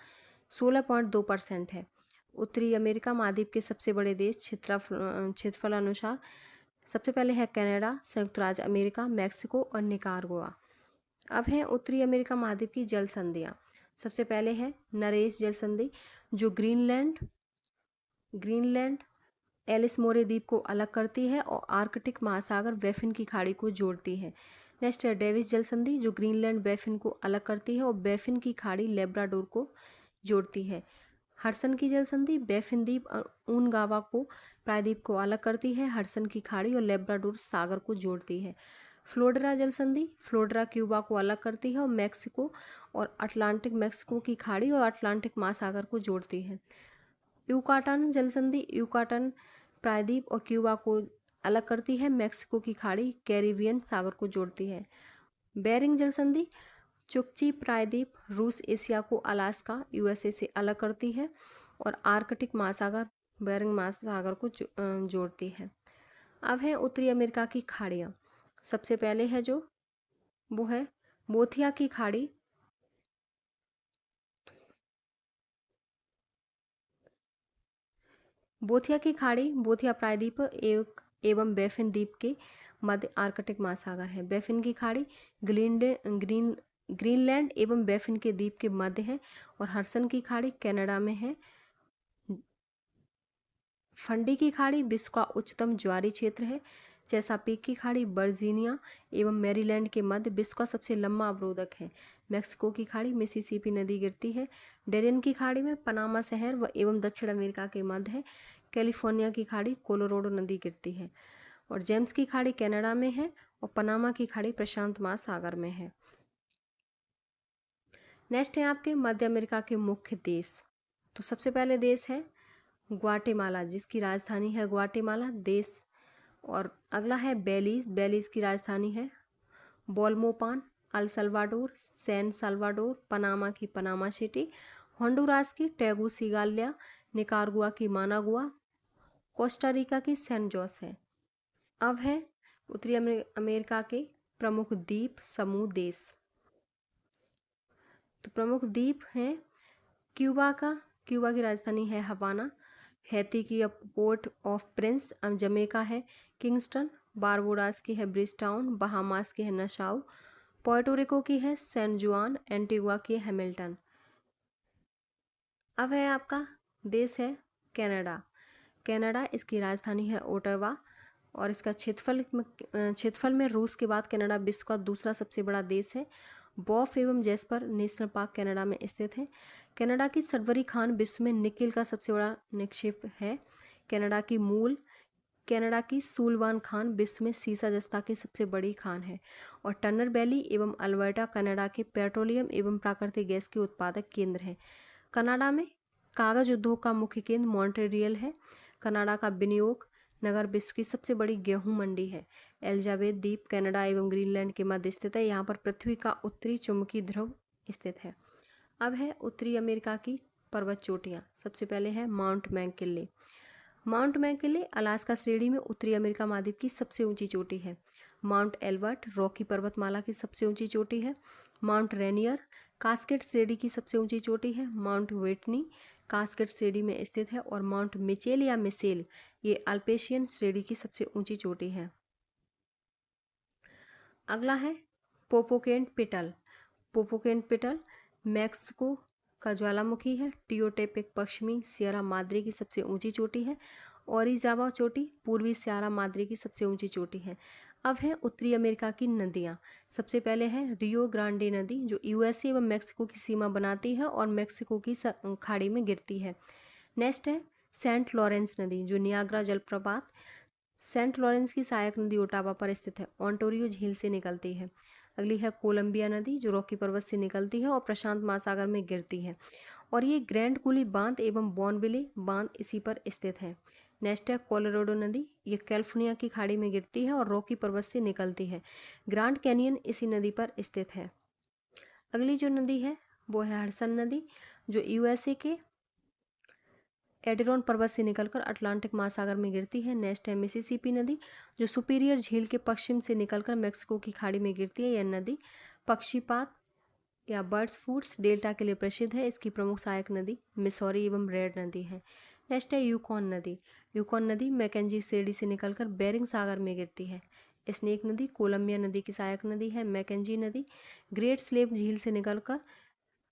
16.2% है। उत्तरी अमेरिका महाद्वीप के सबसे बड़े देश क्षेत्रफल अनुसार सबसे पहले है कनाडा, संयुक्त राज्य अमेरिका, मैक्सिको और निकारागुआ। अब है उत्तरी अमेरिका महाद्वीप की जल संधियाँ। सबसे पहले है नरेश जल संधि जो ग्रीनलैंड एलिस मोरे द्वीप को अलग करती है और आर्कटिक महासागर बैफिन की खाड़ी को जोड़ती है। नेक्स्ट है डेविस जल संधि जो ग्रीनलैंड बैफिन को अलग करती है और बैफिन की खाड़ी लेब्राडोर को जोड़ती है। हडसन की जल संधि बैफिन द्वीप और ऊनगावा को प्रायद्वीप को अलग करती है। हडसन की खाड़ी और लेब्राडोर सागर को जोड़ती है। फ्लोरिडा जल संधि फ्लोरिडा क्यूबा को अलग करती है और मैक्सिको और अटलांटिक मैक्सिको की खाड़ी और अटलांटिक महासागर को जोड़ती है। यूकाटन जल संधि यूकाटन प्रायद्वीप और क्यूबा को अलग करती है। मैक्सिको की खाड़ी कैरिबियन सागर को जोड़ती है। बेरिंग जल संधि चुकची प्रायद्वीप रूस एशिया को अलास्का यूएसए से अलग करती है और आर्कटिक महासागर बेरिंग महासागर को जोड़ती है। अब है उत्तरी अमेरिका की खाड़ियाँ। सबसे पहले है जो वो है बोथिया की खाड़ी। बोथिया की खाड़ी बोथिया प्रायद्वीप एवं बैफिन द्वीप के मध्य आर्कटिक महासागर है। बैफिन की खाड़ी ग्रीनलैंड एवं बैफिन के द्वीप के मध्य है। और हडसन की खाड़ी कनाडा में है। फंडी की खाड़ी विश्व का उच्चतम ज्वारीय क्षेत्र है। चेसापीक की खाड़ी वर्जीनिया एवं मैरीलैंड के मध्य विश्व का सबसे लंबा अवरोधक है। मैक्सिको की खाड़ी मिसिसिपी नदी गिरती है। डेरियन की खाड़ी में पनामा शहर व एवं दक्षिण अमेरिका के मध्य है। कैलिफोर्निया की खाड़ी कोलोराडो नदी गिरती है। और जेम्स की खाड़ी कनाडा में है और पनामा की खाड़ी प्रशांत महासागर में है। नेक्स्ट है आपके मध्य अमेरिका के मुख्य देश। तो सबसे पहले देश है ग्वाटेमाला जिसकी राजधानी है ग्वाटेमाला देश। और अगला है बेलीज की राजधानी है Belmopan. El Salvador San Salvador. Panama की पनामा सिटी। होंडुरास की टेगुसिगाल्या। निकारागुआ की मानागुआ। कोस्टारिका की सैन जोस है। अब है उत्तरी अमेरिका के प्रमुख द्वीप समूह देश। तो प्रमुख द्वीप हैं क्यूबा की राजधानी है हवाना। हैती की पोर्ट ऑफ प्रिंस। जमेका है किंगस्टन। बारबुडास की है ब्रिजटाउन। बहामास की है नसाउ। पोर्टो रिको की है सैन जुआन। एंटीगुआ की है हैमिल्टन। अब है आपका देश है कनाडा। कनाडा, इसकी राजधानी है ओटावा और इसका क्षेत्रफल में रूस के बाद कनाडा विश्व का दूसरा सबसे बड़ा देश है। बॉफ एवं जैस्पर नेशनल पार्क कनाडा में स्थित है। कनाडा की सल्फरी खान विश्व में निकेल का सबसे बड़ा निक्षेप है। कनाडा की सूलवान खान विश्व में सीसा जस्ता की सबसे बड़ी खान है। और टर्नर वैली एवं अल्बर्टा कनाडा के पेट्रोलियम एवं प्राकृतिक गैस के उत्पादक केंद्र हैं। कनाडा में कागज उद्योग का मुख्य केंद्र मॉन्ट्रियल है। कनाडा का विनियोग नगर विश्व की सबसे बड़ी गेहूं मंडी है। एलिजाबेथ द्वीप कनाडा एवं ग्रीनलैंड के मध्य स्थित है। यहाँ पर पृथ्वी का उत्तरी चुंबकीय ध्रुव स्थित है। अब है उत्तरी अमेरिका की पर्वत चोटियाँ। सबसे पहले है mount McKinley. Mount McKinley Alaska श्रेणी में उत्तरी अमेरिका महाद्वीप की सबसे ऊंची चोटी है। माउंट एल्बर्ट रॉकी पर्वतमाला की सबसे ऊंची चोटी है। माउंट रेनियर कास्केड श्रेणी की सबसे ऊंची चोटी है। माउंट व्हिटनी कास्केड श्रेणी में स्थित है। और माउंट मिचेल या मिसेल ये अल्पेशियन श्रेणी की सबसे ऊंची चोटी है। अगला है पोपोकेनपिटल। पोपोकेनपिटल मैक्सिको का ज्वालामुखी है। टियोटेपिक पश्चिमी सियरा माद्रे की सबसे ऊंची चोटी है। ओरिजावा चोटी पूर्वी सियरा माद्रे की सबसे ऊंची चोटी है। अब है उत्तरी अमेरिका की नदियाँ। सबसे पहले है रियो ग्रांडे नदी जो यूएसए एवं मैक्सिको की सीमा बनाती है और मैक्सिको की खाड़ी में गिरती है। नेक्स्ट है सेंट लॉरेंस नदी जो नियाग्रा जलप्रपात सेंट लॉरेंस की सहायक नदी ओटावा पर स्थित है। ऑन्टारियो झील से निकलती है। अगली है कोलंबिया नदी जो रॉकी पर्वत से निकलती है और प्रशांत महासागर में गिरती है। और ये ग्रैंड कूली बांध एवं बॉनविले बांध इसी पर स्थित है। नेक्स्ट है कोलोराडो नदी, ये कैलिफोर्निया की खाड़ी में गिरती है और रॉकी पर्वत से निकलती है। ग्रांड कैनियन इसी नदी पर स्थित है। अगली जो नदी है वो है हडसन नदी जो यूएसए के एडिरॉन पर्वत से निकलकर अटलांटिक महासागर में गिरती है। नेक्स्ट है मिसिसिपी नदी जो सुपीरियर झील के पश्चिम से निकलकर मैक्सिको की खाड़ी में गिरती है। यह नदी पक्षीपात या बर्ड्स फूड्स डेल्टा के लिए प्रसिद्ध है। इसकी प्रमुख सहायक नदी मिसौरी एवं रेड नदी है। नेक्स्ट है यूकॉन नदी। यूकॉन नदी मैकेंजी श्रेणी से निकलकर बेरिंग सागर में गिरती है। स्नेक नदी कोलंबिया नदी की सहायक नदी है। मैकेंजी नदी ग्रेट स्लेव झील से निकलकर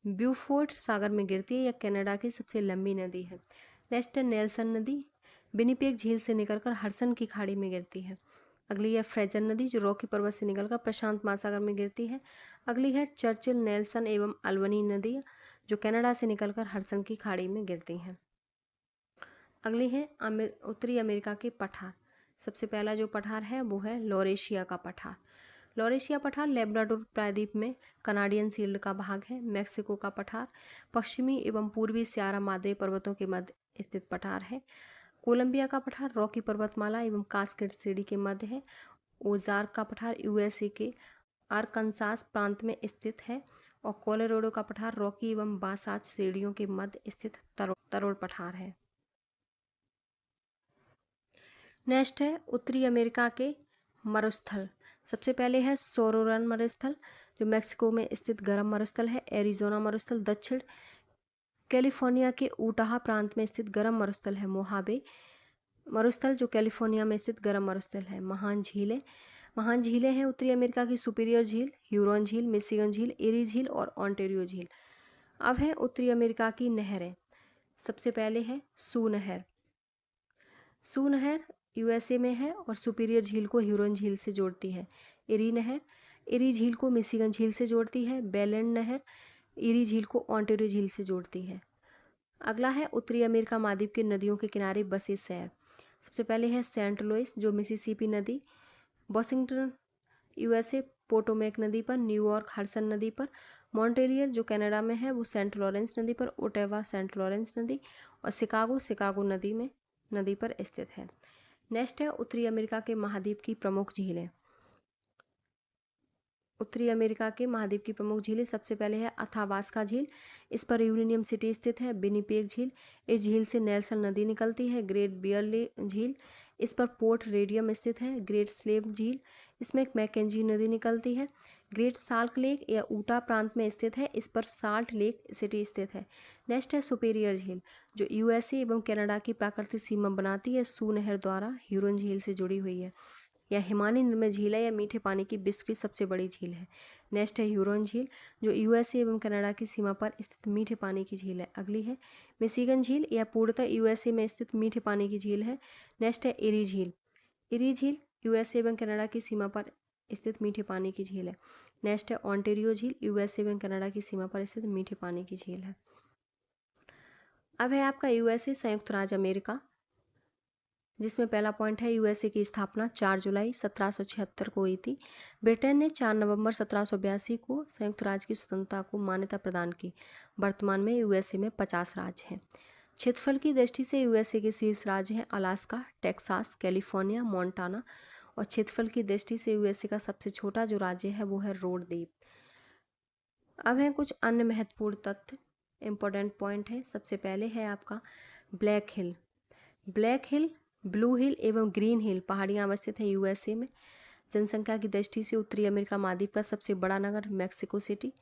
ब्यूफोर्ड सागर में गिरती है। यह कनाडा की सबसे लंबी नदी है। नेक्स्ट है नेल्सन नदी विनिपेग झील से निकलकर हडसन की खाड़ी में गिरती है। अगली है फ्रेजर नदी जो रॉकी पर्वत से निकलकर प्रशांत महासागर में गिरती है। अगली है चर्चिल नेल्सन एवं अल्बनी नदी जो कनाडा से निकलकर हडसन की खाड़ी में गिरती हैं। अगली है उत्तरी अमेरिका के पठार। सबसे पहला जो पठार है वो है लॉरेशिया का पठार। लॉरेशिया पठार लेब्राडोर प्रायद्वीप में कनाडियन सील्ड का भाग है। मैक्सिको का पठार पश्चिमी एवं पूर्वी सियारा माद्रे पर्वतों के मध्य स्थित पठार है। कोलंबिया का पठार रॉकी पर्वतमाला एवं कास्केड श्रेणी के मध्य है। ओजार्क का पठार यूएसए के आरकनसास प्रांत में स्थित है। और कोलोराडो का पठार रॉकी एवं बासाच श्रेणियों के मध्य स्थित तरोड़ पठार है। नेक्स्ट है उत्तरी अमेरिका के मरुस्थल। सबसे पहले है सोरोरन मरुस्थल जो मैक्सिको में स्थित गर्म मरुस्थल है। एरिजोना मरुस्थल दक्षिण कैलिफोर्निया के ऊटाहा प्रांत में स्थित गर्म मरुस्थल है। मोहाबे मरुस्थल जो कैलिफोर्निया में स्थित गर्म मरुस्थल है। महान झीलें हैं उत्तरी अमेरिका की सुपीरियर झील, ह्यूरॉन झील, मिशिगन झील, एरी झील और ऑन्टेरियो झील। अब है उत्तरी अमेरिका की नहरें। सबसे पहले है सू नहर। सू नहर यूएसए में है और सुपीरियर झील को ह्यूरॉन झील से जोड़ती है। एरी नहर एरी झील को मिशिगन झील से जोड़ती है। बेलेंड नहर एरी झील को ऑन्टेरियो झील से जोड़ती है। अगला है उत्तरी अमेरिका महाद्वीप के नदियों के किनारे बसे शहर। सबसे पहले है सेंट लुइस जो मिसिसिपी नदी, वॉशिंगटन यूएसए पोटोमैक नदी पर, न्यूयॉर्क हडसन नदी पर, मॉन्ट्रियल जो कनाडा में है वो सेंट लॉरेंस नदी पर, ओटावा सेंट लॉरेंस नदी और शिकागो नदी पर स्थित है। नेक्स्ट है उत्तरी अमेरिका के महाद्वीप की प्रमुख झीलें। उत्तरी अमेरिका के महाद्वीप की प्रमुख झीलें सबसे पहले है अथावास्का झील, इस पर यूरेनियम सिटी स्थित है। विनिपेग झील, इस झील से नेल्सन नदी निकलती है। ग्रेट बियर झील, इस पर पोर्ट रेडियम स्थित है। ग्रेट स्लेव झील, इसमें मैकेंजी नदी निकलती है। ग्रेट साल्ट लेक या ऊटा प्रांत में स्थित है, इस पर साल्ट लेक सिटी स्थित है। नेक्स्ट है सुपीरियर झील जो यूएसए एवं कनाडा की प्राकृतिक सीमा बनाती है। सू नहर द्वारा ह्यूरॉन झील से जुड़ी हुई है। या हिमानी निर्मित झील है या मीठे पानी की विश्व की सबसे बड़ी झील है। नेक्स्ट है ह्यूरॉन झील, जो यूएसए एवं कनाडा की सीमा पर स्थित मीठे पानी की झील है। अगली है मिशिगन झील, यह पूर्णतः यूएसए में स्थित मीठे पानी की झील है। नेक्स्ट है इरी झील। इरी झील यूएसए एवं कनाडा की सीमा पर स्थित मीठे पानी की झील है। नेक्स्ट है ऑन्टेरियो झील, यूएसए एवं कनाडा की सीमा पर स्थित मीठे पानी की झील है। अब है आपका यूएसए संयुक्त राज्य अमेरिका, जिसमें पहला पॉइंट है यूएसए की स्थापना 4 जुलाई 1776 को हुई थी। ब्रिटेन ने 4 नवंबर 1782 को संयुक्त राज्य की स्वतंत्रता को मान्यता प्रदान की। वर्तमान में यूएसए में 50 राज्य हैं। क्षेत्रफल की दृष्टि से यूएसए के शीर्ष राज्य हैं अलास्का, टेक्सास, कैलिफोर्निया, मोंटाना, और क्षेत्रफल की दृष्टि से यूएसए का सबसे छोटा जो राज्य है वो है रोड द्वीप। अब हैं कुछ अन्य महत्वपूर्ण तथ्य, इंपॉर्टेंट पॉइंट है। सबसे पहले है आपका ब्लैक हिल। ब्लैक हिल, ब्लू हिल एवं ग्रीन हिल पहाड़ियाँ अवस्थित हैं यूएसए में। जनसंख्या की दृष्टि से उत्तरी अमेरिका महाद्वीप का सबसे बड़ा नगर मेक्सिको सिटी।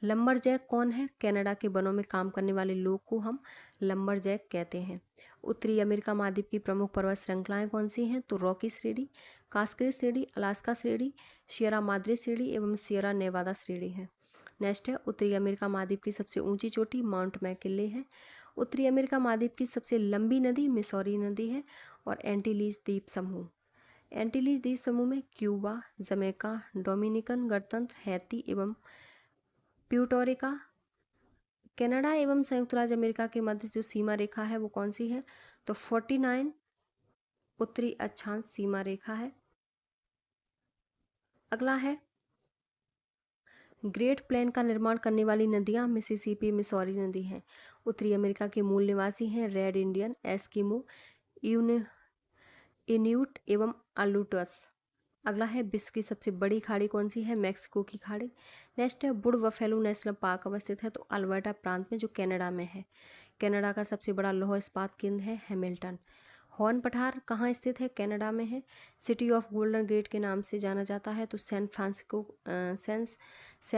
लंबरजैक कौन है? कनाडा के वनों में काम करने वाले लोग को हम लंबरजैक कहते हैं। उत्तरी अमेरिका महाद्वीप की प्रमुख पर्वत श्रृंखलाएं कौन सी हैं? तो रॉकी श्रेणी, कास्केड श्रेणी, अलास्का श्रेणी, सियरा माद्रे श्रेणी एवं सियरा नेवादा श्रेणी है। नेक्स्ट है उत्तरी अमेरिका महाद्वीप की सबसे ऊंची चोटी माउंट मैकिन्ले है। उत्तरी अमेरिका महाद्वीप की सबसे लंबी नदी मिसौरी नदी है। और एंटीलीज द्वीप समूह। एंटीलीज द्वीप समूह में क्यूबा, जमैका, डोमिनिकन गणतंत्र, हैती एवं प्यूर्टोरिका। कनाडा एवं संयुक्त राज्य अमेरिका के मध्य जो सीमा रेखा है वो कौन सी है? तो 49 उत्तरी अक्षांश सीमा रेखा है। अगला है ग्रेट प्लेन का निर्माण करने वाली नदियां मिसिसिपी, मिसौरी नदी हैं। उत्तरी अमेरिका के मूल निवासी हैं रेड इंडियन, एस्किमो, इन्यूट एवं अलूटस। अगला है विश्व की सबसे बड़ी खाड़ी कौन सी है? मैक्सिको की खाड़ी। नेक्स्ट है बुड बफेलो नेशनल पार्क अवस्थित है तो अल्बर्टा प्रांत में जो कनाडा में है। कनाडा का सबसे बड़ा लौह इस्पात केंद्र है हैमिल्टन। हॉर्न पठार कहाँ स्थित है? कनाडा में है। सिटी ऑफ गोल्डन गेट के नाम से जाना जाता है तो सैन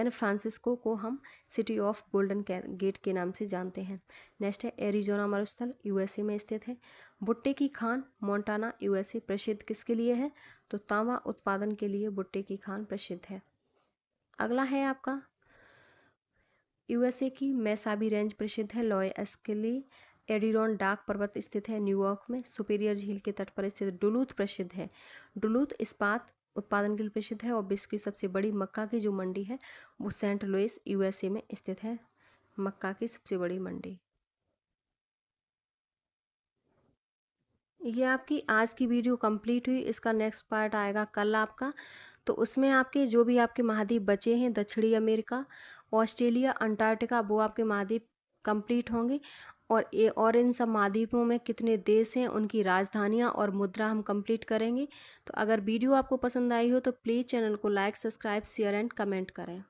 फ्रांसिस्को को हम सिटी ऑफ गोल्डन गेट के नाम से जानते हैं। नेक्स्ट है एरिजोना मरुस्थल, यूएसए में स्थित है। भुट्टे की खान मोंटाना, यूएसए प्रसिद्ध किसके लिए है? तो तांबा उत्पादन के लिए भुट्टे की खान प्रसिद्ध है। अगला है आपका यूएसए की मैसाबी रेंज प्रसिद्ध है। लॉय एस्केली एडिरॉन डार्क पर्वत स्थित है न्यूयॉर्क में। सुपीरियर झील के तट पर स्थित डुलूथ प्रसिद्ध है। डुलूथ इस्पात उत्पादन के लिए प्रसिद्ध है। और विश्व की सबसे बड़ी मक्का की जो मंडी है वो सेंट लुइस यूएसए में स्थित है, मक्का की सबसे बड़ी मंडी। ये आपकी आज की वीडियो कंप्लीट हुई। इसका नेक्स्ट पार्ट आएगा कल आपका। तो उसमें आपके जो भी आपके महाद्वीप बचे हैं, दक्षिणी अमेरिका, ऑस्ट्रेलिया, अंटार्कटिका, वो आपके महाद्वीप कंप्लीट होंगे। और इन सब महाद्वीपों में कितने देश हैं, उनकी राजधानियां और मुद्रा हम कंप्लीट करेंगे। तो अगर वीडियो आपको पसंद आई हो तो प्लीज़ चैनल को like, subscribe, share and comment करें।